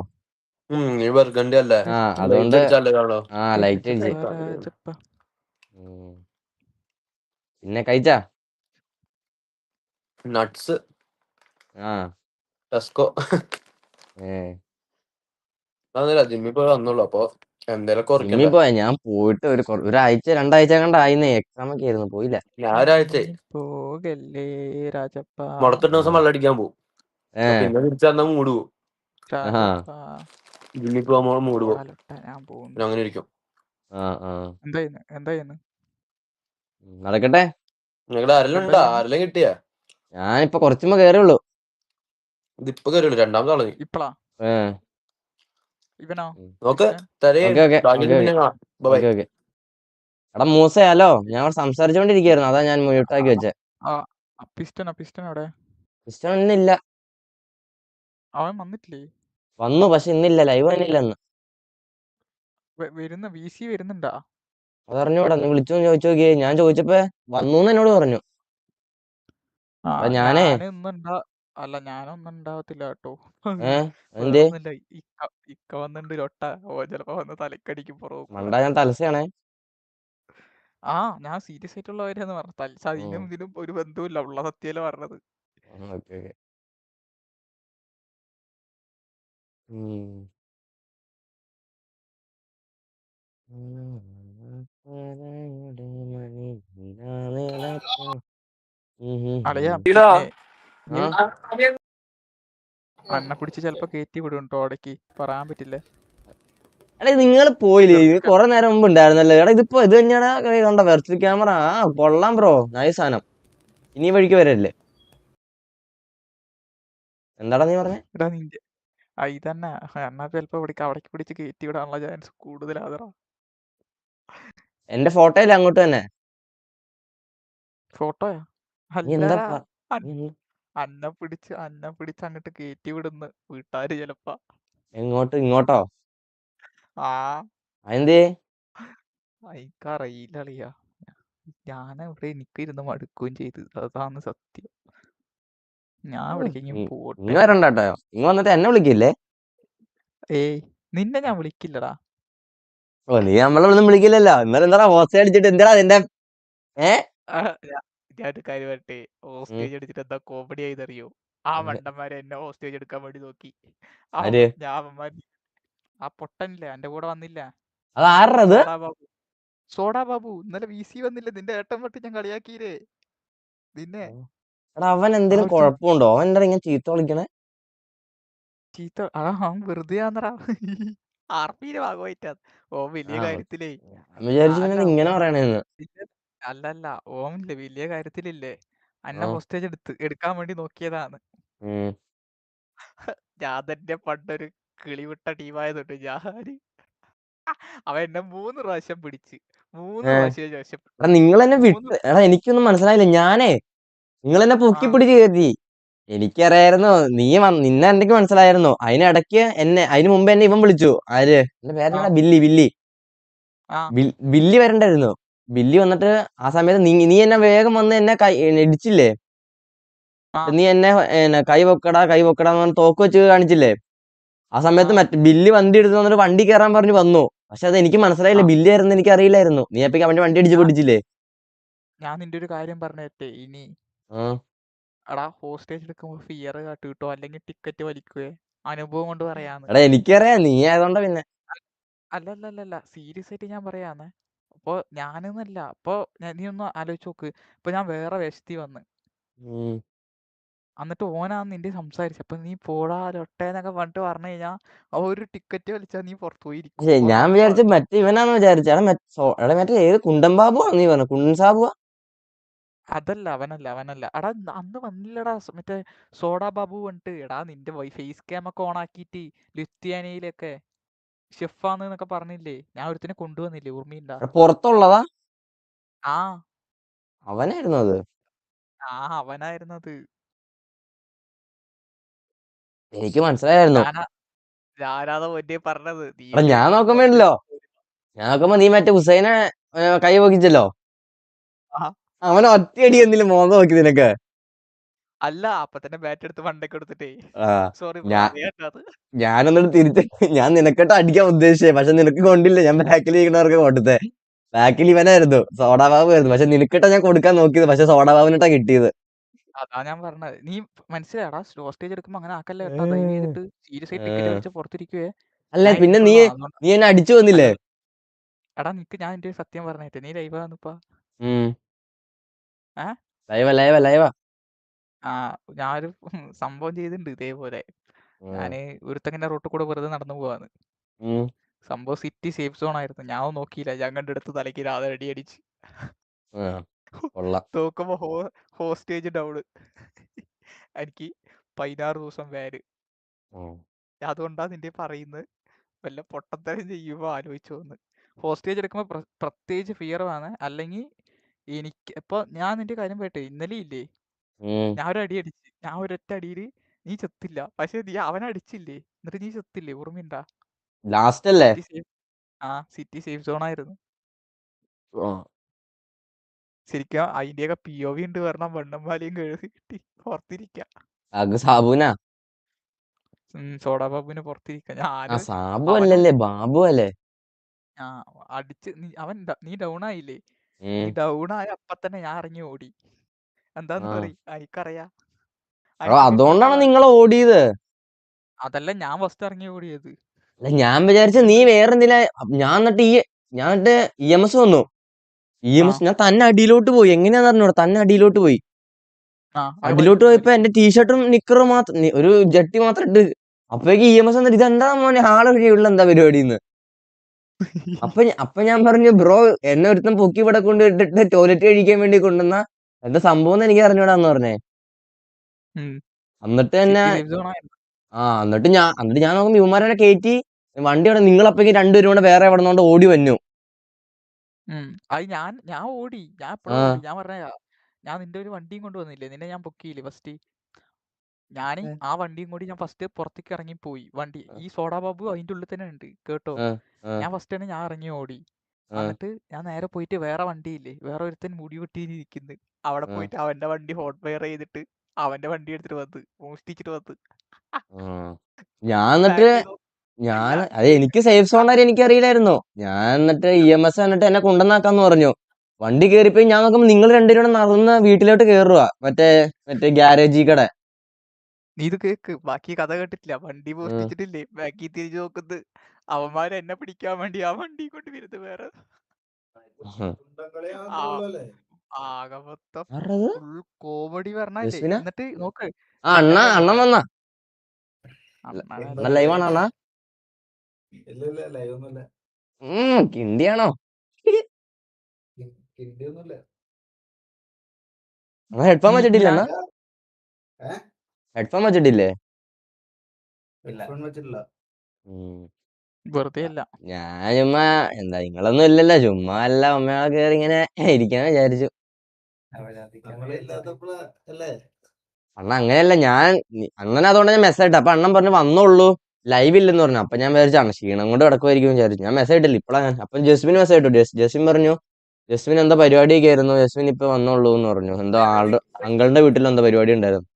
ബർഗണ്ടി അല്ലേ? ആ അതുകൊണ്ട് ലൈറ്റ് അടിച്ച്. രാജപ്പ പിന്നെ കഴിച്ചാ? നട്ട്സ് ആ ടെസ്കോ. ജിമ്മിൽ പോയി വന്നുള്ളൂ. അപ്പൊ എന്തേലും ജിമ്മിൽ പോയാ? ഞാൻ പോയിട്ട് ഒരാഴ്ച 2 ആഴ്ച കണ്ടായിന്നേ. എക്സാം ഒക്കെ ആയിരുന്നു, പോയില്ല. ഞാൻ ഒരാഴ്ച പോകല്ലേ രാജപ്പ. മുടത്തിട്ട് ദിവസം വെള്ളം അടിക്കാൻ പോകും. പിന്നെ തിരിച്ചു മൂട് പോകും. ജിമ്മിൽ പോകുമ്പോൾ മൂട് പോകും. അങ്ങനെ ഇരിക്കും. നടക്കട്ടെ. നിങ്ങളുടെ ആരെല്ലാം കിട്ടിയാ? ഞാനിപ്പൊ കുറച്ചുമ്പോ കേറിയുള്ളൂ. ഇതിപ്പോ കയറിയുള്ളൂ. രണ്ടാമത്തെ ആള് ഇപ്പളാ നോക്ക്. എടാ മൂസേ, ഹലോ. ഞാൻ സംസാരിച്ചോണ്ടിരിക്കായിരുന്നു, അതാ ഞാൻ മ്യൂട്ടാക്കി വെച്ചേ. പിസ്റ്റൺ ഇന്നില്ല. അവൻ വന്നിട്ടില്ലേ? വന്നു, പക്ഷെ ഇന്നില്ല. ലൈവ് വന്നില്ലെന്ന് വരുന്നുണ്ടാ? അതറിഞ്ഞൂടാ. നീ വിളിച്ചോ ചോദിച്ചു നോക്കിയേ. ഞാൻ ചോദിച്ചപ്പോ വന്നൂന്ന് എന്നോട് പറഞ്ഞു. ഞാനൊന്നും ഉണ്ടാവത്തില്ല കേട്ടോ. എന്തേ? ഇക്ക വന്നിട്ടുണ്ട്. ചിലപ്പോ വന്ന് തലക്കടിക്കും. മണ്ട, ഞാൻ തലസയാണേ. ഞാൻ സീരിയസ് ആയിട്ടുള്ള കാര്യന്ന് പറഞ്ഞു. തൽസാദിനും ഇതിനും ഒരു ബന്ധവുമില്ല. ഉള്ള സത്യല്ലേ പറഞ്ഞത്. അളിയാ ഇടാ. പിന്നെ ആ അണ്ണ പിടിച്ച് ചെലപ്പോ കയറ്റി വിടും കേട്ടോ ഇടയ്ക്ക്, പറയാൻ പറ്റില്ല. എടാ നിങ്ങൾ പോയില്ലേ, ഇത് ചെറുക്ക കുറെ നേരം മുമ്പ് ഉണ്ടായിരുന്നല്ലോ. എടാ ഇതിപ്പോ ഇത് തന്നെയാടാ കണ്ട വെർച്വൽ ക്യാമറ. ആ കൊള്ളാം ബ്രോ, നൈസ് സാധനം. ഇനി ഈ വഴിക്ക് വരല്ലേ? എന്താടാ നീ പറഞ്ഞേ? എടാ നിന്റെ ഇതന്നെ അണ്ണാ ചെലപ്പോ അവിടേക്ക് പിടിച്ച് കയറ്റി വിടാനുള്ള ചാൻസ് കൂടുതലാതറ. എന്റെ ഫോട്ടോയില്ല അങ്ങോട്ട് തന്നെ. ഫോട്ടോയാ? നീ എന്താ അല്ലടാ, നീ അന്ന പിടിച്ച് അങ്ങോട്ട് കയറ്റി വിടുന്ന് വീട്ടാര് ചെലപ്പോ. എങ്ങോട്ട്? ഇങ്ങോട്ടോ? ആ അതെന്തേ? എനിക്കറിയില്ല അളിയാ, ഞാനവിടെ എനിക്കിരുന്ന് മടുക്കുകയും ചെയ്ത്, അതാണ് സത്യം. ഞാൻ എവിടേക്കെങ്കിലും പോട്ടെ. ഇങ്ങ വരണ്ടാട്ടോ. ഇങ്ങ വന്നിട്ട് എന്നെ വിളിക്കില്ലേ? ഏയ് നിന്നെ ഞാൻ വിളിക്കില്ലടാ. ഓ നീ നമ്മളൊന്നും വിളിക്കില്ലല്ലോ. ഇന്നലെ എന്താ ഹോസ്റ്റേ അടിച്ചിട്ട് എന്താ അതിന്റെ ഞാനൊരു കാര്യം പറട്ടെ, ഹോസ്റ്റേജ് അടിച്ചിട്ട് എന്താ കോമഡി ആയതറിയോ? ആ മണ്ടന്മാരെ എന്നെ ഹോസ്റ്റേജ് എടുക്കാൻ വേണ്ടി നോക്കി. ആര്? ആ പൊട്ടനില്ലേ എന്റെ കൂടെ വന്നില്ല, അത് ആരത്? സോഡാ ബാബു ഇന്നലെ VC വന്നില്ല, നിന്റെ ഏട്ടൻ പറ്റി ഞാൻ കളിയാക്കിയില്ലേ നിന്നെ. എടാ അവൻ എന്തെങ്കിലും കുഴപ്പമുണ്ടോ? അവൻ എന്താ ഇങ്ങനെ ചീത്ത വിളിക്കണേ? ചീത്ത അവൻ വെറുതെ ആന്നറാ. ആർപിയിലെ ഭാഗമായിട്ടാ. ഓ വലിയ കാര്യത്തിലേ ഇങ്ങനെ പറയണേന്ന്. അല്ലല്ല ഓമില്ലേ വലിയ കാര്യത്തിലില്ലേ അന്നെ ഹോസ്റ്റേജ് എടുക്കാൻ വേണ്ടി നോക്കിയതാണ്. ഞാൻ തന്നെ പണ്ടൊരു കിളിവിട്ട ടീമായതുകൊണ്ട് അവൻ എന്നെ 3 പ്രാവശ്യം പിടിച്ച് 3 പ്രാവശ്യം ശേഷം നിങ്ങൾ എന്നെ വിട്ട്. എടാ എനിക്കൊന്നും മനസ്സിലായില്ല. ഞാനേ നിങ്ങൾ എന്നെ പൊക്കി പിടിച്ച് കയറ്റി. എനിക്കറിയായിരുന്നു നിന്നെ എന്തൊക്കെ മനസ്സിലായിരുന്നു. അതിനിടയ്ക്ക് അതിന് മുമ്പ് എന്നെ ഇവൻ വിളിച്ചു. ആര്? എന്റെ പേരെന്താ? ബില്ലി വരണ്ടായിരുന്നു. ബില്ലി വന്നിട്ട് ആ സമയത്ത് നീ എന്നെ വേഗം വന്ന് എന്നെ ഇടിച്ചില്ലേ? നീ എന്നെ കൈ പൊക്കടാന്ന് പറഞ്ഞ് തോക്ക് വെച്ച് കാണിച്ചില്ലേ? ആ സമയത്ത് ബില്ലി വണ്ടി എടുത്ത് വന്നിട്ട് വണ്ടി കയറാൻ പറഞ്ഞു വന്നു. പക്ഷെ അത് എനിക്ക് മനസ്സിലായില്ല, ബില്ലി ആയിരുന്നു എനിക്ക് അറിയില്ലായിരുന്നു. നീ അപ്പൊ അവന്റെ വണ്ടി അടിച്ച് പൊടിച്ചില്ലേ? ഞാൻ നിന്റെ ഒരു കാര്യം പറഞ്ഞേ, ഇനി എടാ ഹോസ്റ്റേജ് എടുക്കുമ്പോ ഫിയർ കാട്ടിട്ടോ അല്ലെങ്കിൽ ടിക്കറ്റ് വലിക്കുവേ, അനുഭവം കൊണ്ട് പറയാന്ന്. എടാ എനിക്കറിയാം, നീ ആയതുകൊണ്ടാ. പിന്നെ അല്ലല്ലല്ല സീരിയസ് ആയിട്ട് ഞാൻ പറയാന്ന്. അപ്പൊ ഞാനെന്നല്ല, അപ്പൊ നീ ഒന്ന് ആലോചിച്ച് നോക്ക്. ഇപ്പൊ ഞാൻ വേറെ വേഷത്തി വന്ന്, എന്നിട്ട് ഓനാന്ന് നിന്റെ സംസാരിച്ചു. അപ്പൊ നീ പോടാ ലൊട്ടേന്നൊക്കെ പറഞ്ഞിട്ട് പറഞ്ഞു കഴിഞ്ഞാ ഒരു ടിക്കറ്റ് വലിച്ചാ നീ പുറത്തു പോയിരിക്കും. ഞാൻ വിചാരിച്ചു മറ്റേ ഇവനാന്ന് വിചാരിച്ചു. എടാ മറ്റേ ഏത് കുണ്ടൻ ബാബു നീ പറഞ്ഞു? കുണ്ടൻ സാബുവാ? അതല്ല അവനല്ല. എടാ അന്ന് വന്നില്ലടാ മറ്റേ സോഡാ ബാബു വന്നിട്ട്. എടാ നിന്റെ ഫേസ് ക്യാം ഒക്കെ ഓൺ ആക്കിയിട്ട് ലുത്യാനയിലൊക്കെ ഷെഫാന്നൊക്കെ പറഞ്ഞില്ലേ? ഞാൻ ഒരുത്തിനെ കൊണ്ടുവന്നില്ലേ, ഓർമ്മയില്ല? പുറത്തുള്ളതാ? ആ അവനായിരുന്നു അത്. അവനായിരുന്നത്. എനിക്ക് മനസ്സിലായിരുന്നു. ഞാനാ പൊന്നെ പറഞ്ഞത്. ഞാൻ നോക്കുമ്പോണ്ടല്ലോ, നീ മറ്റേ ഹുസൈനെ കൈ പൊക്കിച്ചല്ലോ. അവൻ ഒറ്റയടി എന്തില്ല മോന്ത നോക്കി നിനക്ക്? അല്ല അപ്പൊ തന്നെ ബാറ്റ് എടുത്ത് മണ്ടയ്ക്ക് എടുത്തിട്ടേ. സോറി ഞാനൊന്നിട്ട് തിരിച്ച് ഞാൻ നിനക്കിട്ട് അടിക്കാൻ ഉദ്ദേശിച്ചേ, പക്ഷെ നിനക്ക് കൊണ്ടില്ല. ഞാൻ ബാക്കിൽ ഇരിക്കുന്നവർക്ക് കൊടുത്തേ. ബാക്കിൽ ഇവനായിരുന്നു, സോഡാബാബു ആയിരുന്നു. പക്ഷെ നിനക്കിട്ടാ ഞാൻ കൊടുക്കാൻ നോക്കിയത്, പക്ഷെ സോഡാബാബുനിട്ടാ കിട്ടിയത്. അതാ ഞാൻ പറഞ്ഞത്. നീ മനസ്സിലായടാ, ഹോസ്റ്റേജ് എടുക്കുമ്പോ അങ്ങനെ ആക്കല്ലേ കേട്ടാ. ദയവ് ചെയ്തിട്ട് സീരിയസ് ആയിട്ട് ടിക്കറ്റ് വലിച്ച് പുറത്തിരിക്കുവേ. അല്ല പിന്നെ നീ എന്നെ അടിച്ചു വന്നില്ലേ? എടാ നിക്ക് ഞാൻ എന്റെ സത്യം പറഞ്ഞിട്ട്, നീ ലൈവാന്നിപ്പാ? ലൈവാ. ഞാനൊരു സംഭവം ചെയ്തിട്ടുണ്ട് ഇതേപോലെ. ഞാന് ഒരുത്തങ്ങനെ റോട്ടിൽ കൂടെ വെറുതെ നടന്നു പോവാന്ന്. സംഭവം സിറ്റി സേഫ് സോൺ ആയിരുന്നു. ഞാൻ നോക്കിയില്ല, ഞാൻ കണ്ടെടുത്ത് തലയ്ക്ക് രാധ അടി അടിച്ച്. നോക്കുമ്പോ ഹോസ്റ്റേജ് ഡൗണ്. എനിക്ക് 16 ദിവസം വേര്. അതുകൊണ്ടാ നിന്റെ പറയുന്നത്, വല്ല പൊട്ടത്തരം ചെയ്യുമ്പോ ആലോചിച്ചോന്ന്. ഹോസ്റ്റേജ് എടുക്കുമ്പോ പ്രത്യേകിച്ച് ഫിയറുമാണ്. അല്ലെങ്കിൽ എനിക്ക് ഇപ്പൊ ഞാൻ നിന്റെ കാര്യം പോട്ടെ, ഇന്നലെ ഇല്ലേ ഞാൻ ഒരു അടി അടിച്ച്, ഞാൻ ഒരൊറ്റ അടിയില് നീ ചത്തില്ല. പക്ഷെ നീ അവനടിച്ചില്ലേ, എന്നിട്ട് നീ ചത്തില്ലേ, ഓർമ്മയുണ്ടാ? ലാസ്റ്റ് അല്ലേ? സിറ്റി സേഫ് സോൺ ആയിരുന്നു ശരിക്കും. അതിന്റെയൊക്കെ POV ഉണ്ട് പറഞ്ഞാൽ വണ്ണംമാലിയും കഴുകി കിട്ടി പുറത്തിരിക്കാം. സാബുനാ? സോഡാ ബാബുവിന് പുറത്തിരിക്കാം. സാബു അല്ലല്ലേ, ബാബു അല്ലേ? അടിച്ച് നീ ഡൗൺ ആയില്ലേ? നീ ഡൗൺ ആയ അപ്പൊ തന്നെ ഞാൻ ഇറങ്ങി ഓടി. എന്താന്ന് പറയും, എനിക്കറിയാ. അതുകൊണ്ടാണ് നിങ്ങൾ ഓടിയത്? അതല്ല, ഞാൻ ഫസ്റ്റ് ഇറങ്ങി ഓടിയത്. ഞാൻ വിചാരിച്ച നീ വേറെന്തിനാ. ഞാൻ എന്നിട്ട് EMS വന്നു. ഞാൻ തന്നെ അടിയിലോട്ട് പോയി. എങ്ങനെയാന്ന് അറിഞ്ഞൂടാ, തന്നെ അടിയിലോട്ട് പോയി. അതിലോട്ട് പോയപ്പോ എന്റെ ടീഷർട്ടും നിക്കറും മാത്രം ഒരു ജട്ടി മാത്രം ഇട്ട്. അപ്പോഴേക്ക് EMS വന്നിട്ട് ഇതെന്താ മോനെ ആളെ വഴിയുള്ള എന്താ പരിപാടിന്ന്. അപ്പൊ ഞാൻ പറഞ്ഞു ബ്രോ എന്നെ ഒരുത്തം പൊക്കി ഇവിടെ കൊണ്ട് ഇട്ടിട്ട് ടോയ്ലറ്റ് കഴിക്കാൻ വേണ്ടി കൊണ്ടുവന്ന എന്താ സംഭവം എന്ന് എനിക്ക് അറിഞ്ഞൂടാന്ന് പറഞ്ഞേ. എന്നിട്ട് തന്നെ എന്നിട്ട് ഞാൻ നോക്കുമ്പോ ഇവന്മാരെ കയറ്റി വണ്ടി അവിടെ നിങ്ങളപ്പേക്ക് രണ്ടുപേരും കൂടെ വേറെ എവിടെ നിന്നോണ്ട് ഓടി വന്നു. അത് ഞാൻ ഓടി. ഞാൻ എപ്പോഴും ഓടി. ഞാൻ പറഞ്ഞ ഞാൻ നിന്റെ ഒരു വണ്ടിയും കൊണ്ടുവന്നില്ലേ, നിന്നെ ഞാൻ പൊക്കിയില്ലേ ഫസ്റ്റ്. ഞാൻ ആ വണ്ടിയും കൂടി ഞാൻ ഫസ്റ്റ് പുറത്തേക്ക് ഇറങ്ങി പോയി. വണ്ടി ഈ സോഡാ ബാബു അതിന്റെ ഉള്ളിൽ തന്നെ ഉണ്ട് കേട്ടോ. ഞാൻ ഫസ്റ്റ് തന്നെ ഞാൻ ഇറങ്ങി ഓടി. എന്നിട്ട് ഞാൻ നേരെ പോയിട്ട് വേറെ വണ്ടിയില്ലേ, വേറെ ഒരുത്തൻ മുടി വെട്ടിയിരിക്കുന്നു അവിടെ പോയിട്ട് അവന്റെ വണ്ടി ഹോട്ട് ഫയർ ചെയ്തിട്ട് അവന്റെ വണ്ടി എടുത്തിട്ട് വന്ന് മോഷ്ടിച്ചിട്ട് വന്ന്. അത് എനിക്ക് സേഫ് സോൺ ആരും എനിക്ക് അറിയില്ലായിരുന്നു. ഞാൻ എന്നിട്ട് EMS എന്നിട്ട് എന്നെ കൊണ്ടുവന്നാക്കാന്ന് പറഞ്ഞു. വണ്ടി കയറിപ്പോയി. ഞാൻ നോക്കുമ്പോ നിങ്ങൾ രണ്ടുപേരും കൂടെ നടന്ന് വീട്ടിലോട്ട് കയറുക മറ്റേ ഗ്യാരേജി കട. നീ ഇത് കേക്ക്, ബാക്കി കഥ കേട്ടിട്ടില്ല. വണ്ടി മോഷ്ടിച്ചിട്ടില്ലേ, ബാക്കി തിരിച്ചു നോക്കുന്നത് അവന്മാര് എന്നെ പിടിക്കാൻ വേണ്ടി ആ വണ്ടി കൊണ്ട് വരുന്നത് വേറെ. ആകെ മൊത്തം ഫുൾ കോമഡി പറഞ്ഞല്ലേ. എന്നിട്ട് നോക്ക് അണ്ണൻ വന്നാ ലൈവാണ് അണ്ണാ. കിണ്ടിയാണോ? ഹെഡ്ഫോൺ വെച്ചിട്ടില്ല അണ്ണാ? ഹെഡ്ഫോൺ വെച്ചിട്ടില്ലേ? വെറുതെ അല്ല. ഞാൻ ചുമ്മാ എന്താ നിങ്ങളൊന്നും ഇല്ലല്ലോ, ചുമ്മാ അല്ല അമ്മയാളെ കയറി ഇങ്ങനെ ഇരിക്കാന്ന് വിചാരിച്ചു. അണ്ണ അങ്ങനെയല്ല, അണ്ണൻ അതുകൊണ്ട് ഞാൻ മെസ്സേജ് ഇട്ടു. അപ്പൊ അണ്ണൻ പറഞ്ഞു വന്നോളൂ ലൈവ് ഇല്ലെന്ന് പറഞ്ഞു. അപ്പൊ ഞാൻ വിചാരിച്ചാണ് ക്ഷീണം കൊണ്ട് കിടക്കുമായിരിക്കും വിചാരിച്ചു. ഞാൻ മെസ്സേജ് ഇട്ടില്ല ഇപ്പഴാണ്. അപ്പം ജസ്മിന് മെസ്സേജ് ഇട്ടു. ജസ്മിൻ പറഞ്ഞു ജസ്മിൻ എന്താ പരിപാടിയൊക്കെ ആയിരുന്നു, ജസ്മിൻ ഇപ്പൊ വന്നോളൂ എന്ന് പറഞ്ഞു. എന്തോ അങ്കിളിന്റെ വീട്ടിൽ എന്തോ പരിപാടി ഉണ്ടായിരുന്നു.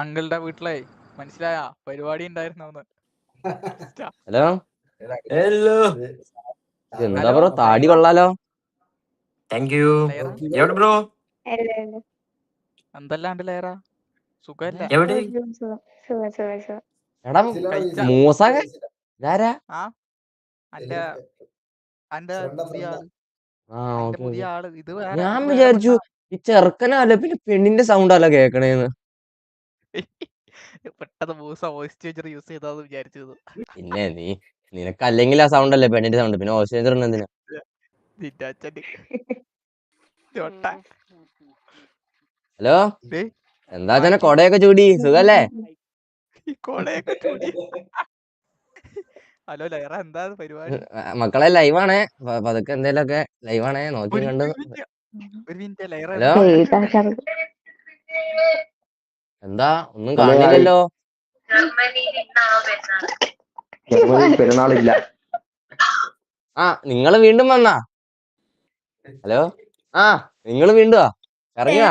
അങ്കിളുടെ വീട്ടിലെ മനസ്സിലായ പരിപാടി ഉണ്ടായിരുന്നു. ഹലോ എന്താ ബ്രോ താടി കൊള്ളാലോ. ബ്രോ എന്തല്ലാണ്ട് ലേറ സുഖല്ലേ? എടാ മൂസക ഇതാരാ? പുതിയ ആള് ഇത്. ഞാൻ വിചാരിച്ചു ഈ ചെറുക്കനല്ല പിന്നെ പെണ്ണിന്റെ സൗണ്ട് അല്ല കേക്കണേന്ന്. പെട്ടെന്ന് മൂസ വോയിസ് ചേഞ്ചർ യൂസ് ചെയ്താന്ന് വിചാരിച്ചത്. പിന്നെ നിനക്ക് അല്ലെങ്കിൽ ആ സൗണ്ട് അല്ലേ പെണ്ണിന്റെ സൗണ്ട്, പിന്നെ വോയിസ് ചേഞ്ചർ എന്തിനാ? ഹലോ എന്താ തന്നെ കൊടയൊക്കെ ചൂടി സുഖല്ലേ? ഹലോ ലൈറ എന്താ പരിപാടി? മക്കളെ ലൈവാണേ, പതുക്കെ എന്തേലൊക്കെ ലൈവാണേ നോക്കി കണ്ട്. ഹലോ എന്താ ഒന്നും കാണില്ലല്ലോ. പെരുന്നാളില്ല. നിങ്ങള് വീണ്ടും വന്നാ? ഹലോ നിങ്ങള് വീണ്ടും ഇറങ്ങിയാ?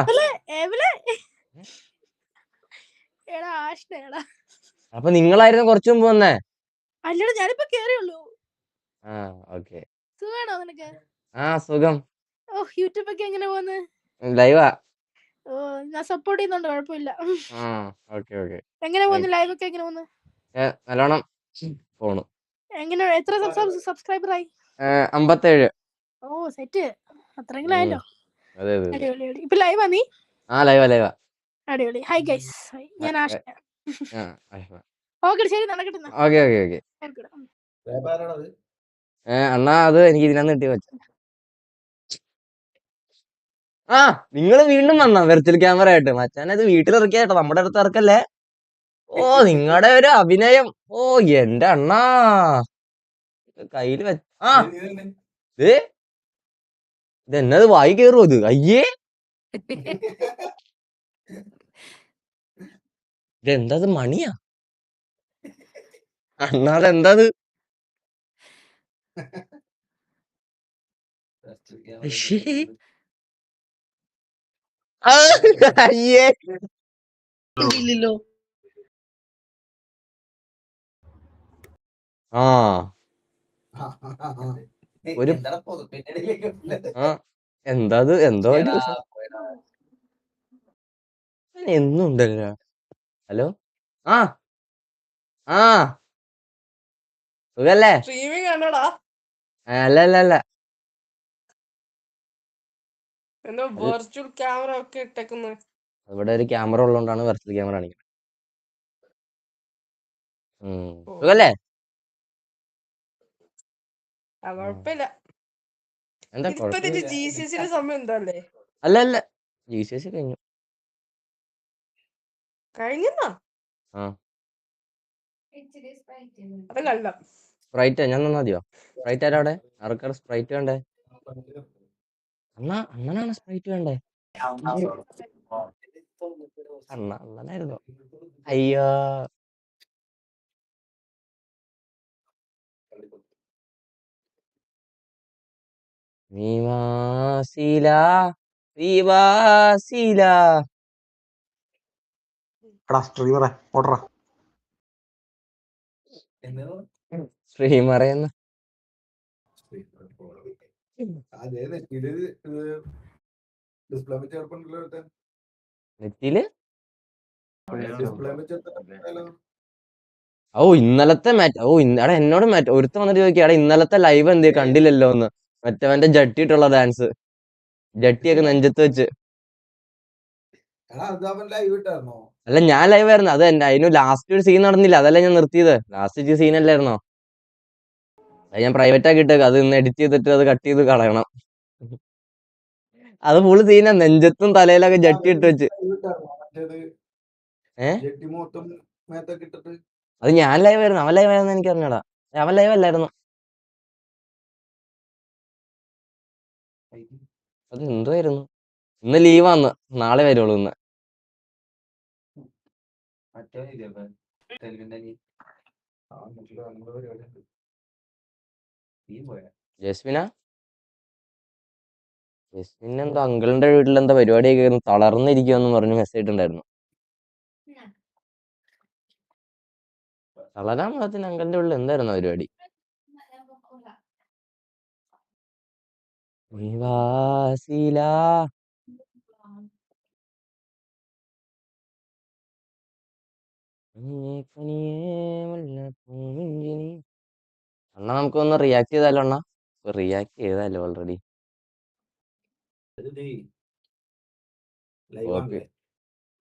അപ്പൊ നിങ്ങളായിരുന്നു കുറച്ചു മുമ്പ് വന്നേ? അല്ലടാ ഞാനിപ്പോ കേറിയുള്ളൂ. ഓക്കെ. സുഖാണോ നിനക്ക്? സുഖം. യൂട്യൂബ് ഒക്കെ എങ്ങനെ പോന്ന്? ലൈവാ. ഞാൻ സപ്പോർട്ട് ചെയ്യുന്നുണ്ട്, കുഴപ്പമില്ല. ഓക്കെ. എങ്ങനെ പോന്ന് ലൈവ് ഒക്കെ എങ്ങനെ പോന്ന്? നല്ലോണം പോണു. എങ്ങനെ എത്ര സബ്സ്ക്രൈബർ ആയി? 57. സെറ്റ് അത്രയെങ്കിലും ആയല്ലോ. അതെ. അടിപൊളി. ഇപ്പൊ ലൈവാ നീ? ലൈവാ. അടിപൊളി. ഹായ് ഗൈസ്, ഞാൻ ആഷ. ഓക്കെ ശരി നടക്കട്ടെ. ഓക്കെ. അണ്ണാ അത് എനിക്ക് ഇതിനകത്ത് കിട്ടിയ വെച്ച. നിങ്ങള് വീണ്ടും വന്നാ വെർച്വൽ ക്യാമറ ആയിട്ട്? മച്ചാനത് വീട്ടിലിറക്കിയാട്ടോ, നമ്മുടെ അടുത്ത് ഇറക്കല്ലേ. നിങ്ങളുടെ ഒരു അഭിനയം. എന്റെ അണ്ണാ കയ്യില് ഇതെന്നത് വായി കേറുമോ ഇത്? അയ്യേ ഇതെന്താ മണിയാ? അണ്ണാതെന്താ? അയ്യേ എന്താ എന്തോ എന്നുണ്ടല്ലോ. ഹലോ സുഖല്ലേ? അല്ല എന്തോ വെർച്വൽ ക്യാമറ ഒക്കെ ഇട്ടേക്കുന്നത്. ഇവിടെ ഒരു ക്യാമറ ഉള്ളതുകൊണ്ടാണ് വെർച്വൽ ക്യാമറ കാണിക്കുന്നത്. സുഖല്ലേ? കുഴപ്പമില്ല. എന്താ ഇതിപ്പോ കുഴപ്പമില്ല? GCCയുടെ സമയം എന്താ അല്ലേ? അല്ല അല്ല, GCC കഴിഞ്ഞു. കഴിഞ്ഞെന്നാ? ആ അതല്ല സ്പ്രൈറ്റ് ഞാൻ തന്നാ മതിയോ? സ്പ്രൈറ്റ് ആരാ അവിടെ? ആർക്കാർ സ്പ്രൈറ്റ് വേണ്ടേ? അണ്ണനാണ് സ്പ്രൈറ്റ് വേണ്ടേ? അണ്ണനായിരുന്നു. അയ്യോ നീവാസില ശ്രീവാസില ശ്രീമറയെന്ന് നെറ്റിയില് ഇന്നലത്തെ മാച്ച് എടാ എന്നോട് മാച്ച് ഒരുത്ത വന്നിട്ട് ചോദിക്കാ എടാ ഇന്നലത്തെ ലൈവ് എന്തേ കണ്ടില്ലല്ലോ എന്ന്. മറ്റവന്റെ ജട്ടിയിട്ടുള്ള ഡാൻസ്, ജട്ടിയൊക്കെ നെഞ്ചത്ത് വെച്ച്. അല്ല ഞാൻ ലൈവ് ആയിരുന്നു. അത് അതിന് ലാസ്റ്റ് ഒരു സീൻ നടന്നില്ല, അതല്ല ഞാൻ നിർത്തിയത്. ലാസ്റ്റ് സീൻ അല്ലായിരുന്നോ? അത് ഞാൻ പ്രൈവറ്റ് ആക്കി ഇട്ടേക്ക്. അത് ഇന്ന് എഡിറ്റ് ചെയ്തിട്ട് അത് കട്ട് ചെയ്ത് കളയണം. അത് ഫുള്ള് സീനാ, നെഞ്ചത്തും തലയിലൊക്കെ ജട്ടി ഇട്ട് വെച്ച്. അത് ഞാൻ ലൈവ് ആയിരുന്നു, അവൻ ലൈവ് ആയിരുന്നു എനിക്ക് അറിഞ്ഞടാ. അവൻ ലൈവ് അല്ലായിരുന്നു. അത് എന്തുവായിരുന്നു? ഇന്ന് ലീവാന്ന്, നാളെ വരുള്ളൂ. ഇന്ന് ജസ്മിന എന്തോ അങ്കിളിന്റെ വീട്ടിൽ എന്താ പരിപാടിയൊക്കെ ആയിരുന്നു, തളർന്നിരിക്കുമെന്ന് പറഞ്ഞ് മെസ്സേജ് ഇട്ടുണ്ടായിരുന്നു. തളരാൻ പാകത്തിന് അങ്കിളിന്റെ വീട്ടിൽ എന്തായിരുന്നു പരിപാടി? അണ്ണ നമുക്കൊന്ന് റിയാക്ട് ചെയ്താലോ? അണ്ണ റിയാക്ട് ചെയ്താലോ? ഓൾറെഡി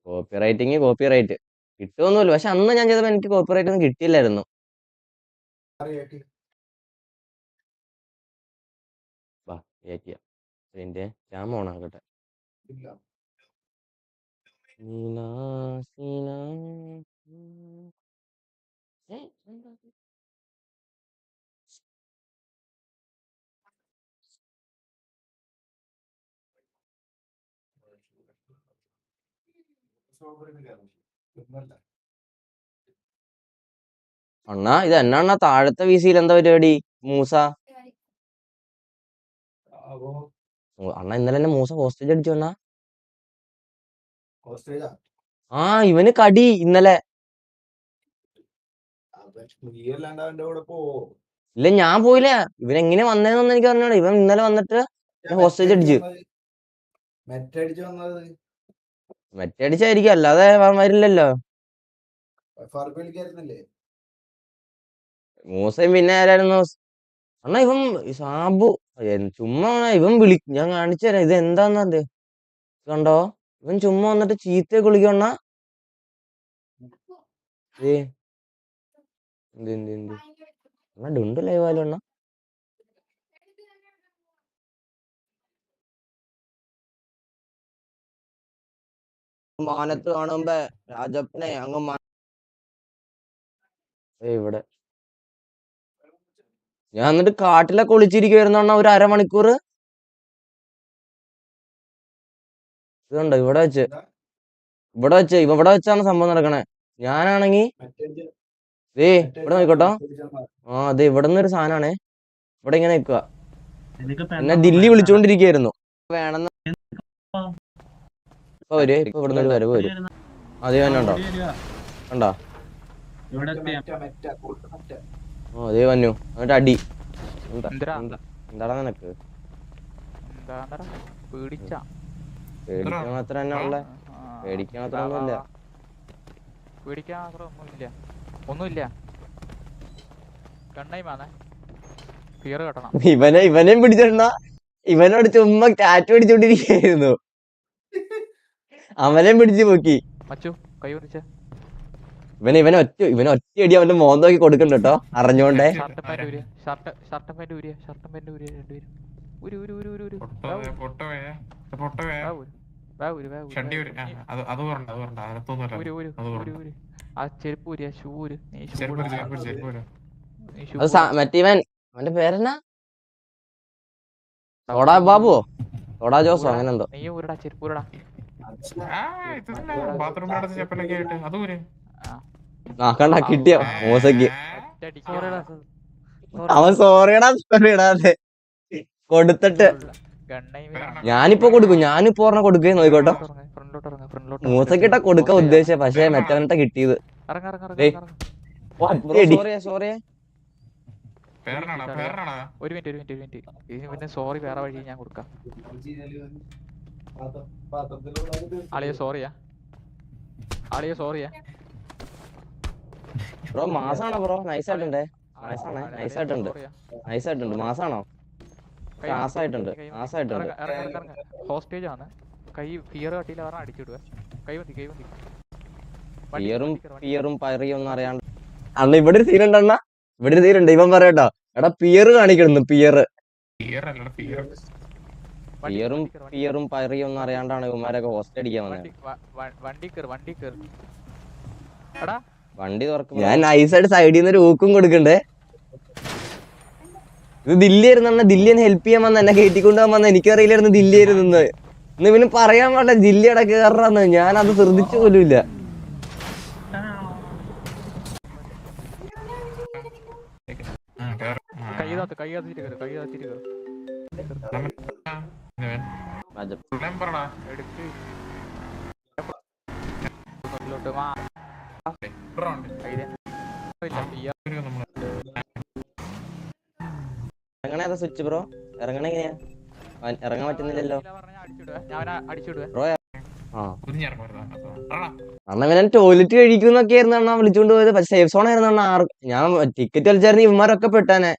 കോപ്പി റൈറ്റ് കിട്ടുമൊന്നുമില്ല. പക്ഷെ അന്ന് ഞാൻ ചെയ്തപ്പോ എനിക്ക് കോപ്പി റൈറ്റ് ഒന്നും കിട്ടിയില്ലായിരുന്നു. ക്യാമ ഓണാക്കട്ടെ. അണ്ണാ ഇത് എന്നാ താഴത്തെ വിസിയിൽ എന്താ പരിപാടി? മൂസ അണ്ണ ഇന്നലെ തന്നെ മൂസ ഹോസ്റ്റേജ് അടിച്ചു. അണ്ണാ ഇവന് കടി ഇന്നലെ. ഇല്ല ഞാൻ പോയില്ല. ഇവൻ എങ്ങനെ വന്നേന്നൊന്നും എനിക്ക് അറിഞ്ഞൂടാ. ഇവൻ ഇന്നലെ വന്നിട്ട് ഹോസ്റ്റേജ് അടിച്ചു. മെറ്റടിച്ചായിരിക്കും, അല്ലാതെ വരില്ലല്ലോ. മൂസയും പിന്നെ ആരായിരുന്നു? അണ്ണാ ഇവൻ സാബു ചുമ്മാ ഇവൻ ഞാൻ കാണിച്ചു തരാം. ഇത് എന്താന്നറിയ കണ്ടോ? ഇവൻ ചുമ്മാ വന്നിട്ട് ചീത്തയെ കുളിക്കണ്ണ. ഡുണ്ട് ലൈവാലോ അണ്ണ. മാനത്ത് കാണുമ്പോ രാജപ്പനെ അങ്ങ് ഇവിടെ ഞാൻ എന്നിട്ട് കാട്ടിലൊക്കെ ഒളിച്ചിരിക്കുവായിരുന്നു അണ്ണ ഒരു അരമണിക്കൂർ. ഇതുണ്ടോ ഇവിടെ വെച്ചാണ് സംഭവം നടക്കണേ. ഞാനാണെങ്കി ഇവിടെ നോക്കട്ടോ. അതെ ഇവിടെ നിന്ന് ഒരു സാധനമാണേ. ഇവിടെ ഇങ്ങനെ നിൽക്കുക. എന്നെ ദില്ലി വിളിച്ചുകൊണ്ടിരിക്കുകയായിരുന്നു. വേണമെന്ന് ഇപ്പൊ ഇവിടുന്ന് ഒരു വരവ് വരും. അതേ തന്നെ ഉണ്ടോ? കണ്ടോ? അതേ വന്നു. എന്നിട്ട് അടി. എന്താടാ നിനക്ക്? പേടിക്കാൻ അത്ര തന്നെ ഉള്ളേ. പേടിക്കാൻ അത്ര ഒന്നുമില്ല. ഒന്നുമില്ല. കണ്ണായി മാന്നേ ഇവനെയും പിടിച്ചിട്ടുണ്ട. ഇവനോട് ചുമ്മാ കാറ്റ് പിടിച്ചോണ്ടിരിക്കുന്നു. അമലേം പിടിച്ചു പോക്കി. മച്ചു കൈ വന്നിച്ച ഇവന് ഒറ്റയടി അവന്റെ മോൻ നോക്കി കൊടുക്കണ്ട കേട്ടോ, അറിഞ്ഞോണ്ടേ. ഷർട്ടും പാന്റ് ഊരിയ രണ്ടുപേരും ആ ചെരുപ്പ് ഊരിയ ഷൂ ഊര് അത് മറ്റേ ഇവൻ അവന്റെ പേരെന്നാ, സോഡാ ബാബുവോ സോഡാ ജോസോ അങ്ങനെ എന്തോ. നീ ഊരടാ ചെരുപ്പ് ഊരടാ. ആ കണ്ടാ കിട്ടിയോ മൂസക്ക്. അവൻ സോറിയടാതെ കൊടുത്തിട്ട് ഞാനിപ്പോ ഒരെണ്ണം കൊടുക്കുകയും നോക്കോട്ടോ. മൂസക്കിട്ട കൊടുക്കാൻ ഉദ്ദേശിച്ച, പക്ഷെ മറ്റവനിട്ട കിട്ടിയത്. സോറിയ ഒരു മിനിറ്റ് പിന്നെ സോറി വേറെ വഴി ഞാൻ കൊടുക്കാം. ആളിയ സോറിയാ ബ്രോ. മാസാണോ ബ്രോ? നൈസായിട്ടുണ്ട്, മാസാണോ? മാസായിട്ടുണ്ട്. ഹോസ്റ്റേജ് ആണ്. കൈ ഫിയർ കട്ടിയില്ല പറഞ്ഞാൽ അടിച്ചിടുക. കൈ വന്തി പിയറും പയറിയും ഒന്നും അറിയാണ്ട് അണ്ണ ഇവിടെ ഒരു സീനുണ്ട്. ഇവിടെ ഒരു സീനുണ്ട്. ഇവൻ പറയട്ടോ, എടാ പിയർ കാണിക്കുന്നു. പിയറും പയറിയും ഒന്നും അറിയാണ്ടാണ് ഇവന്മാരൊക്കെ ഹോസ്റ്റ് അടിക്കാൻ വന്നത്. വണ്ടി തുറക്കും. ഞാൻ നൈസായിട്ട് സൈഡിൽ നിന്ന് ഒരു ഊക്കും കൊടുക്കണ്ടേ. ഇത് ദില്ലി ആയിരുന്നു. ദില്ലിന്ന് ഹെൽപ്പ് ചെയ്യാൻ വന്ന, എന്നെ കയറ്റിക്കൊണ്ടുപോകാൻ വന്ന. എനിക്കറിയില്ലായിരുന്നു ദില്ലി ആയിരുന്നു ഇന്ന് ഇവന് പറയാൻ പാടില്ല ദില്ലിയുടെ കയറാന്ന്. ഞാൻ അത് ശ്രദ്ധിച്ചു പോലും ഇല്ല. ഇറങ്ങണ സ്വിച്ച് ബ്രോ, ഇറങ്ങണ എങ്ങനെയാ? ഇറങ്ങാൻ പറ്റുന്നില്ലല്ലോ ബ്രോ. അണ്ണ ഇവൻ ടോയ്ലറ്റ് കഴിക്കുന്നൊക്കെ ആയിരുന്നു അണ്ണാ വിളിച്ചുകൊണ്ട് പോയത്. പക്ഷെ സേഫ് സോൺ ആയിരുന്നു അണ്ണാ. ഞാൻ ടിക്കറ്റ് വലിച്ചായിരുന്നു ഇവന്മാരൊക്കെ പെട്ടാനെ.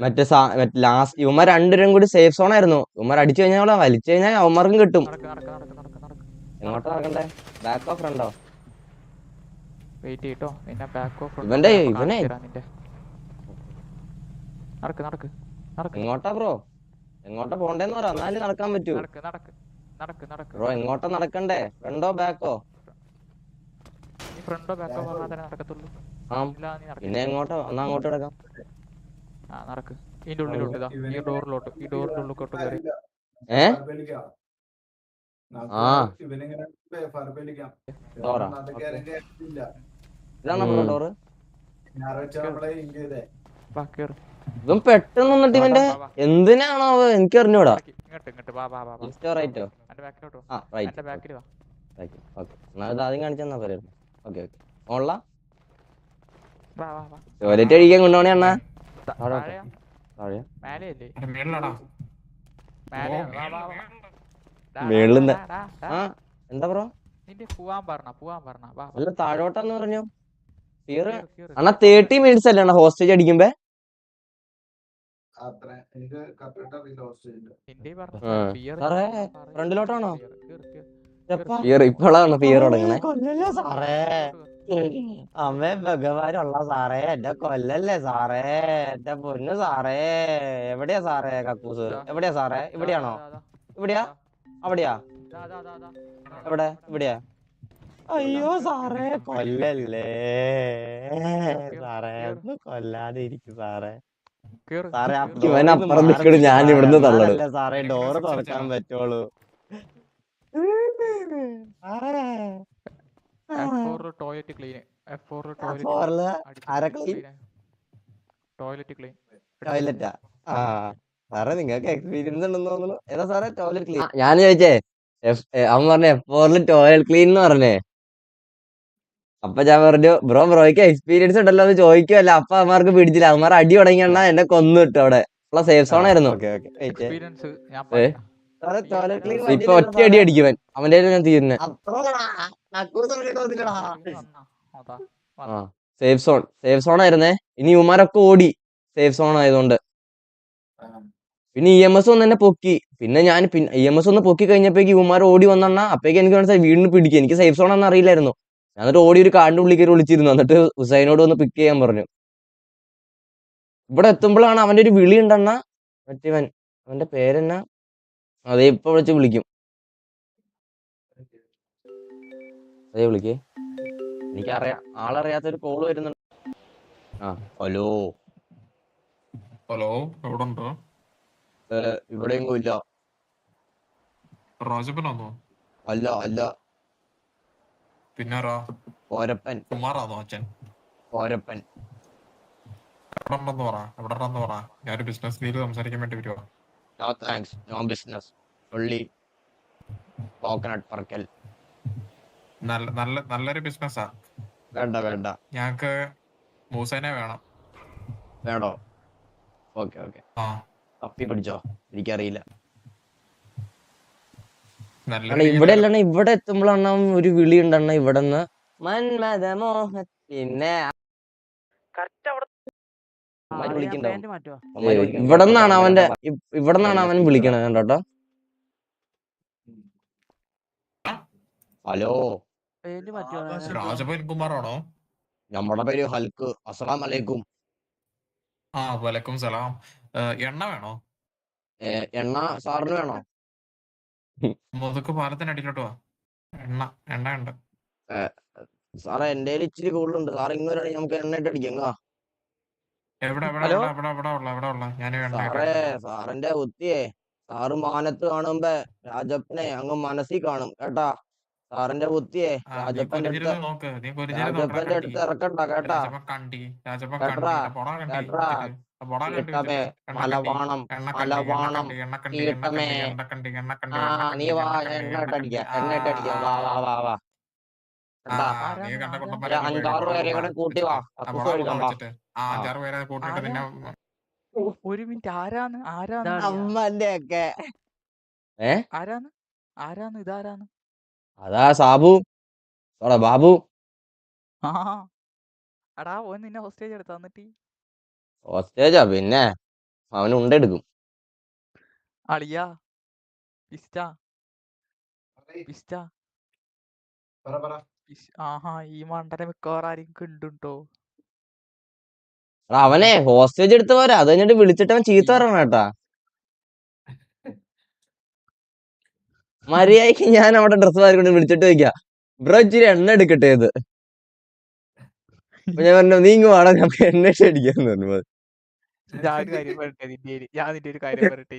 മറ്റേ ലാസ്റ്റ് ഇവന്മാർ രണ്ടുപേരും കൂടി സേഫ് സോൺ ആയിരുന്നു. ഇവന്മാർ അടിച്ചു കഴിഞ്ഞാൽ വലിച്ചു കഴിഞ്ഞാൽ അവന്മാർക്കും കിട്ടും. എങ്ങോട്ടാ നടക്കണ്ടേ? ബാക്ക് ഓഫ് ഫ്രണ്ടോ? ഇവന്റെ എങ്ങോട്ടാ ബ്രോ? എങ്ങോട്ടാ പോണ്ടേന്ന് പറ, എന്നാലും നടക്കാൻ പറ്റൂ ബ്രോ. എങ്ങോട്ടാ നടക്കണ്ടേ? ഫ്രണ്ടോ ബാക്കോ? പിന്നെ എങ്ങോട്ടോ? എന്നാ അങ്ങോട്ട് കിടക്കാം. ഇതാണോ ബ്രോ ഡോറ്? ഇവൻ പെട്ടെന്ന് വന്നിട്ട് ഇവന്റെ എന്തിനാണോ എനിക്ക് അറിഞ്ഞൂടാ. റൈറ്റോ? ആ റൈറ്റ്. ആദ്യം കാണിച്ചെന്നാ പറയാം. ഓക്കെ ഓൺല ടോയ്ലറ്റ് അടിക്കാൻ കൊണ്ടുപോണേ അണ്ണാ. മേളിന്ന്. ആ എന്താ ബ്രോ? അല്ല താഴോട്ടാന്ന് പറഞ്ഞു. അണ്ണാ 30 minutes അല്ലേ അണ്ണാ ഹോസ്റ്റേജ് അടിക്കുമ്പോ? ഫ്രണ്ടിലോട്ടാണോ? ഇപ്പോഴാണ് ഫിയർ തുടങ്ങണേ. കൊല്ലല്ലേ സാറേ, അമ്മേ ഭഗവാനുള്ള സാറേ, എന്റെ കൊല്ലല്ലേ സാറേ, എന്റെ പൊന്നു സാറേ. എവിടെയാ സാറേ കക്കൂസ്? എവിടെയാ സാറേ? ഇവിടെയാണോ? ഇവിടെയാ? അവിടെയാ? എവിടെ? ഇവിടെയാ? അയ്യോ സാറേ കൊല്ലല്ലേ സാറേ, ഒന്ന് കൊല്ലാതെ ഇരിക്കും സാറേ. സാറേ ഇവനപ്പുറം നിൽക്കണു, ഞാൻ ഇവിടുന്ന് തള്ളണല്ലേ സാറേ. ഡോറ് തുറക്കാൻ പറ്റുള്ളൂ. ടോയ്ലറ്റാ? ആ സാറേ നിങ്ങൾക്ക് എക്സ്പീരിയൻസ് ഉണ്ടെന്ന് തോന്നുന്നു. ഏതാ സാറേ ടോയ്ലറ്റ് ക്ലീൻ? ഞാൻ ചോദിച്ചേ അവൻ പറഞ്ഞ F4 ടോയ്ലറ്റ് ക്ലീൻ എന്ന് പറഞ്ഞേ. അപ്പൊ ഞാൻ പറഞ്ഞു ബ്രോയ്ക്ക് എക്സ്പീരിയൻസ് ഉണ്ടല്ലോ എന്ന് ചോദിക്കുമല്ല. അപ്പൊ അവന്മാർക്ക് പിടിച്ചില്ല. അവന്മാർ അടി തുടങ്ങിയണ്ണ എന്നെ കൊന്നു കിട്ടും അവിടെ. സേഫ് സോൺ ആയിരുന്നു. ഇപ്പൊ ഒറ്റ അടി അടിക്കുവൻ. അവന്റെ ഞാൻ തീരുന്നെ. സേഫ് സോൺ ആയിരുന്നേ. ഇനി ഇവന്മാരൊക്കെ ഓടി സേഫ് സോൺ ആയതുകൊണ്ട്. പിന്നെ EMS ഒന്ന് എന്നെ പൊക്കി. പിന്നെ ഞാൻ EMS ഒന്ന് പൊക്കി കഴിഞ്ഞപ്പോഴേക്ക് ഇവന്മാർ ഓടി വന്നെണ്ണ. അപ്പോഴേക്ക് എനിക്ക് മനസ്സിലായി വീടിന് പിടിക്കുക. എനിക്ക് സേഫ് സോൺ ഒന്നും അറിയില്ലായിരുന്നു. എന്നിട്ട് ഓടി ഒരു കാടിന്റെ ഉള്ളിൽ കയറി വിളിച്ചിരുന്നു. എന്നിട്ട് ഹുസൈനോട് ഒന്ന് പിക്ക് ചെയ്യാൻ പറഞ്ഞു. ഇവിടെ എത്തുമ്പോഴാണ് അവന്റെ ഒരു വിളി ഉണ്ടെണ്ണ. മറ്റേവൻ അവന്റെ പേരെന്നാ, അതേ ഇപ്പൊ വിളിച്ച് വിളിക്കും. അതേ വിളിക്കേ. എനിക്കറിയാം, ആളറിയാത്തൊരു കോള് വരുന്നുണ്ട്. ആ ഹലോ. ഹലോ, എവിടെ ഉണ്ടോ? ഇവിടെയെങ്കിലും ഇല്ല. രാജപ്പനാന്നോ? അല്ല അല്ല, പിന്നാരാ? കോരപ്പൻ. കുമാറാന്നോ അച്ഛൻ? കോരപ്പൻ. എവിടെ ഉണ്ടെന്ന് പറ, എവിടെ ഉണ്ടെന്ന് പറ. ഞാനൊരു ബിസിനസ് ഡീല് സംസാരിക്കാൻ വേണ്ടി വരുവാ. No thanks, no business, only coconut പറക്കൽ. നല്ലൊരു ബിസിനസ്സാ. വേണ്ട വേണ്ട. ഞങ്ങക്ക് മൂസേനെ വേണം. വേണോ? ഓക്കെ ഓക്കെ, ആ, തപ്പി പിടിച്ചോ, എനിക്കറിയില്ല. നല്ലൊരു ഇവിടെ deal അല്ലണ്ണ, ഇവിടെ എത്തുമ്പോഴാണ് ഒരു വിളി ഉണ്ടെണ്ണ ഇവിടെ നിന്ന്. മന്മഥമോഹ. പിന്നെ ഇവിടെ നിന്നാണ് അവൻ വിളിക്കണത് കണ്ടോട്ടോ. ഹലോ, രാജപ്പൻ കുമാറാണോ? നമ്മുടെ പേര് ഹൽക്ക്. അസ്സലാം അലൈക്കും. ആ, വലൈക്കും സലാം. എണ്ണ വേണോ? എണ്ണ സാറിന് വേണോ? മുതുക്ക് പാലത്തിനടിയിലോട്ട് വാ. എണ്ണ ഉണ്ട്. സാറേ എന്റെ ഇച്ചിരി കൂടുതലുണ്ട്. സാർ ഇങ്ങനെ നമുക്ക് എണ്ണ ഇട്ട് അടിക്കാം. എവിടെ ഉള്ള ഞാൻ സാറേ, സാറിന്റെ കുത്തിയേ, സാറ് മാനത്ത് കാണുമ്പോ രാജപ്പനെ അങ്ങ് മനസ്സിൽ കാണും കേട്ടാ. സാറിന്റെ കുത്തിയേ രാജപ്പന്റെ അടുത്ത് ഇറക്കണ്ട കേട്ടാ. കീട്ടമേ മലവാണം, മലവാണം കീട്ടമേ. നീ വാ, എണ്ണ ഇട്ടടിക്കാം. വാ വാ വാ വാ. ഒരു 5-6 പേരെ കൂടെ കൂട്ടി വാ. ഒരു മിനിറ്റ്, ആരാണ് അമ്മന്റെ ഒക്കെ. ആരാണ് ഇതാരാണ്? അതാ സാബു, ബാബു. ആ എടാ, ഓൻ നിന്നെ ഹോസ്റ്റേജ് എടുത്താ? എന്നിട്ട് ഹോസ്റ്റേജാ? പിന്നെ അവന് ഉണ്ടെടുക്കും. അളിയാ പിസ്റ്റാ. ആഹാ, ഈ മണ്ടനെ മിക്കവാറും ആരെയും കണ്ടുണ്ടോ? അവനെ ഹോസ്റ്റേജ് എടുത്ത് പോരാ, അത് കഴിഞ്ഞിട്ട് വിളിച്ചിട്ട് അവൻ ചീത്ത പറയണം കേട്ടാ. മര്യാദക്ക് ഞാൻ അവിടെ ഡ്രസ്സ് മാറിക്കൊണ്ട് വിളിച്ചിട്ട് ചോദിക്കാം, ബ്രോ ഇച്ചിരി എണ്ണ എടുക്കട്ടെ ഇത്. അപ്പൊ ഞാൻ പറഞ്ഞു, നീ ഇങ്ങ് വേണം, നമുക്ക് എണ്ണ അടിക്കാന്ന് പറഞ്ഞു. ഞാൻ നിന്റെ ഒരു കാര്യം പറയട്ടെ.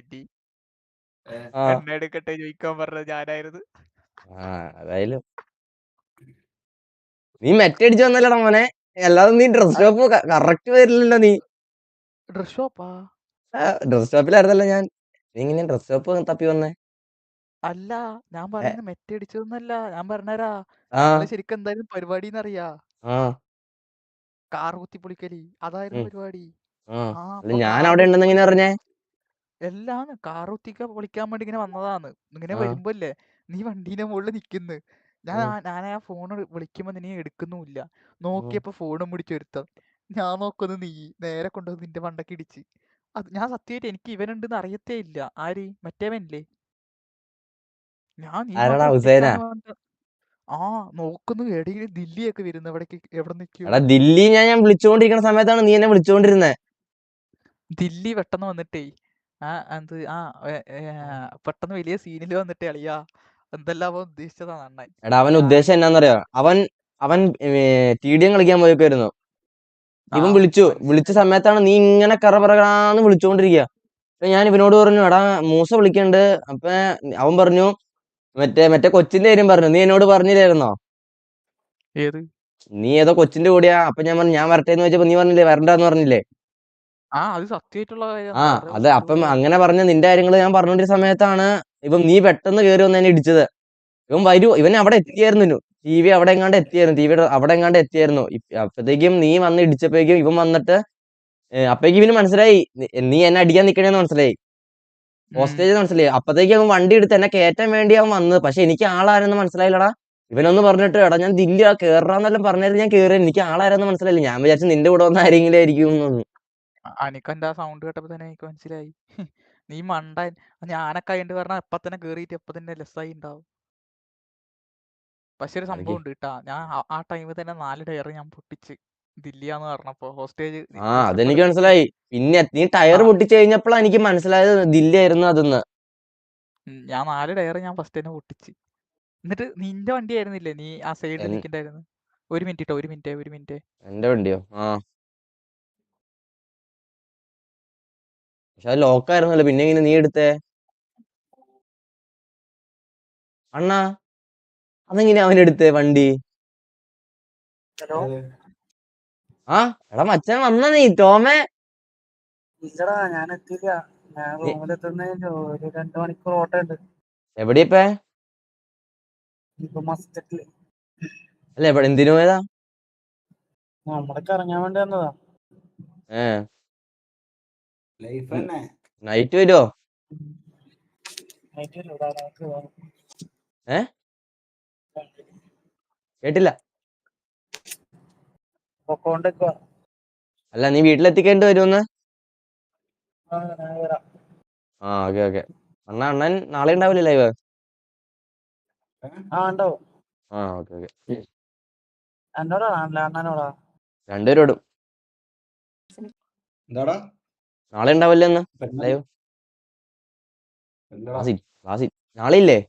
എണ്ണ എടുക്കട്ടെ ചോദിക്കാൻ പറഞ്ഞത് ഞാനായിരുന്നു. അതായാലും നീ മെറ്റടിച്ചു വന്നല്ലടാ മോനെ, അല്ലാതെ നീ ഡ്രസ് ഷോപ്പ് കറക്റ്റ് വരില്ലല്ലോ. നീ ഡ്രസ് ഷോപ്പാ? ഡ്രസ് ഷോപ്പിലായിരുന്നല്ലോ ഞാൻ. നീ ഇങ്ങനെ ഡ്രസ് ഷോപ്പ് തപ്പി വന്നേ? അല്ല, ഞാൻ പറയുന്നത് മെറ്റടിച്ചതൊന്നല്ല. ഞാൻ പറഞ്ഞരാ, ശരിക്കും എന്തായാലും പരിപാടി എന്നറിയാ. കാർ കുത്തി പൊളിക്കല്, അതായിരുന്നു പരിപാടി. ഞാൻ അവിടെ ഉണ്ടെന്ന് എങ്ങനെ അറിഞ്ഞേ? എല്ലാം കാർ കുത്തിക്ക പൊളിക്കാൻ വേണ്ടി ഇങ്ങനെ വന്നതാന്ന്. ഇങ്ങനെ വരുമ്പോല്ലേ നീ വണ്ടീന്റെ മുകളിൽ നിക്കുന്നു. ഞാൻ ആ ഫോൺ വിളിക്കുമ്പോ നീ എടുക്കുന്നുമില്ല. നോക്കിയപ്പോ ഫോണും പിടിച്ചൊരുത്തം. ഞാൻ നോക്കുന്നു, നീ നേരെ കൊണ്ടുവന്ന് നിന്റെ മണ്ടക്ക് ഇടിച്ച്. അത് ഞാൻ സത്യമായിട്ട് എനിക്ക് ഇവനുണ്ടെന്ന് അറിയത്തേ ഇല്ല. ആര്? മറ്റേവനില്ലേ? ഞാൻ നോക്കുന്നു, എവിടെയെങ്കിലും ദില്ലിയൊക്കെ വരുന്നു. എവിടെ നിൽക്കും? ദില്ലി ഞാൻ വിളിച്ചുകൊണ്ടിരിക്കുന്ന സമയത്താണ് നീ എന്നെ വിളിച്ചുകൊണ്ടിരുന്നേ. ദില്ലി പെട്ടെന്ന് വന്നിട്ടേ പെട്ടെന്ന് വലിയ സീനിൽ വന്നിട്ടേ അളിയാ, എന്തെല്ലാം അവൻ ഉദ്ദേശിച്ചതാ നന്നായി. എടാ, അവൻ ഉദ്ദേശം എന്നാന്നറിയോ? അവൻ TDM കളിക്കാൻ പോയക്കായിരുന്നു. ഇവൻ വിളിച്ച സമയത്താണ് നീ ഇങ്ങനെ കറപറന്ന് വിളിച്ചുകൊണ്ടിരിക്കുക. അപ്പൊ ഞാൻ ഇവനോട് പറഞ്ഞു, എടാ മൂസ വിളിക്കണ്ട്. അപ്പൊ അവൻ പറഞ്ഞു, മറ്റേ കൊച്ചിന്റെ കാര്യം പറഞ്ഞു. നീ എന്നോട് പറഞ്ഞില്ലായിരുന്നോ? ഏത്? നീ ഏതോ കൊച്ചിന്റെ കൂടെയാ. അപ്പൊ ഞാൻ പറഞ്ഞു, ഞാൻ വരട്ടെ എന്ന് വെച്ചപ്പോ നീ പറഞ്ഞില്ലേ വരണ്ടെന്ന് പറഞ്ഞില്ലേ? അത് സത്യമായിട്ടുള്ള കാര്യം. അതെ. അപ്പം അങ്ങനെ പറഞ്ഞ നിന്റെ കാര്യങ്ങൾ ഞാൻ പറഞ്ഞോണ്ടിരുന്ന സമയത്താണ് നീ പെട്ടെന്ന് കയറി വന്ന് എന്നെ ഇടിച്ചത്. ഇവൻ അവിടെ എത്തിയായിരുന്നു. TV അവിടെ എങ്ങാണ്ട് എത്തിയായിരുന്നു. TV അവിടെ എങ്ങാണ്ട് എത്തിയായിരുന്നു. അപ്പത്തേക്കും നീ വന്ന് ഇടിച്ചപ്പോഴേക്കും ഇവൻ വന്നിട്ട് അപ്പേക്കും ഇവന് മനസ്സിലായി നീ എന്നെ അടിക്കാൻ നിക്കണേന്ന് മനസ്സിലായി. ഹോസ്റ്റേജ് മനസ്സിലായി. അപ്പത്തേക്കും അവൻ വണ്ടി എടുത്ത് എന്നെ കയറ്റാൻ വേണ്ടി അവൻ വന്നത്. പക്ഷെ എനിക്ക് ആളാരെന്ന് മനസ്സിലായില്ലടാ. ഇവനൊന്ന് പറഞ്ഞിട്ട്, എടാ ഞാൻ ദില്ലി കേറാന്നെല്ലാം പറഞ്ഞായിരുന്നു. ഞാൻ കേറി, എനിക്ക് ആളാരെന്ന് മനസ്സിലായില്ല. ഞാൻ വിചാരിച്ചു നിന്റെ കൂടെ വന്ന ആരെങ്കിലും ആയിരിക്കും എന്നൊന്നും. അനിക്കെന്റെ ആ സൗണ്ട് കേട്ടപ്പോ തന്നെ എനിക്ക് മനസ്സിലായി. നീ മണ്ടൻ. ഞാനൊക്കെ അതിന്റെ പറഞ്ഞ എപ്പ തന്നെ കേറിയിട്ട് എപ്പ തന്നെ ലെസ്സായി ഉണ്ടാവും. പക്ഷെ ഒരു സംഭവം ഉണ്ട് കേട്ടാ, ഞാൻ ആ ടൈമിൽ തന്നെ 4 ടയർ ഞാൻ പൊട്ടിച്ച് ദില്ലിയാന്ന് പറഞ്ഞപ്പോ ഹോസ്റ്റേജ് അതെനിക്ക് മനസ്സിലായി. പിന്നെ നീ ടയർ പൊട്ടിച്ചു കഴിഞ്ഞപ്പോഴാണ് എനിക്ക് മനസ്സിലായത് ദില്ലി ആയിരുന്നു അതെന്ന്. ഞാൻ 4 ടയർ ഞാൻ ഫസ്റ്റ് തന്നെ പൊട്ടിച്ച്. എന്നിട്ട് നിന്റെ വണ്ടി ആയിരുന്നില്ലേ നീ ആ സൈഡിൽ നിൽക്കണ്ടായിരുന്നു? ഒരു മിനിറ്റ്. എന്റെ വണ്ടിയോ? പക്ഷെ അത് ലോക്കായിരുന്നല്ലോ, പിന്നെ എങ്ങനെ നീ എടുത്തേ അണ്ണാ? അതെങ്ങനെ അവനെടുത്തേ വണ്ടി? എടാ മച്ചാൻ വന്ന നീ ടോമേ? ഇല്ലടാ, ഞാൻ എത്തിയില്ല. ഞാൻ റൂമിലെത്തുന്നതിന് ഒരു 2 മണിക്കൂർ ഓട്ടമുണ്ട്. എവിടെയിപ്പേ? ഇപ്പൊ മസ്കറ്റില്. അല്ല എവിടെ, എന്തിനു പോയതാ? നമ്മടൊക്കെ ഇറങ്ങാൻ വേണ്ടി വന്നതാ. നൈറ്റ് വരുമോ? കേട്ടില്ല. അല്ല നീ വീട്ടിലെത്തിക്കേണ്ടി വരുമെന്ന്? ഓക്കെ. അണ്ണൻ നാളെ ഉണ്ടാവില്ലേ ലൈവ്? ഓക്കെ. രണ്ടുപേരോടും നാളെ ഉണ്ടാവില്ലേ എന്ന് ലൈവ്? നാളെ ഇല്ലേ?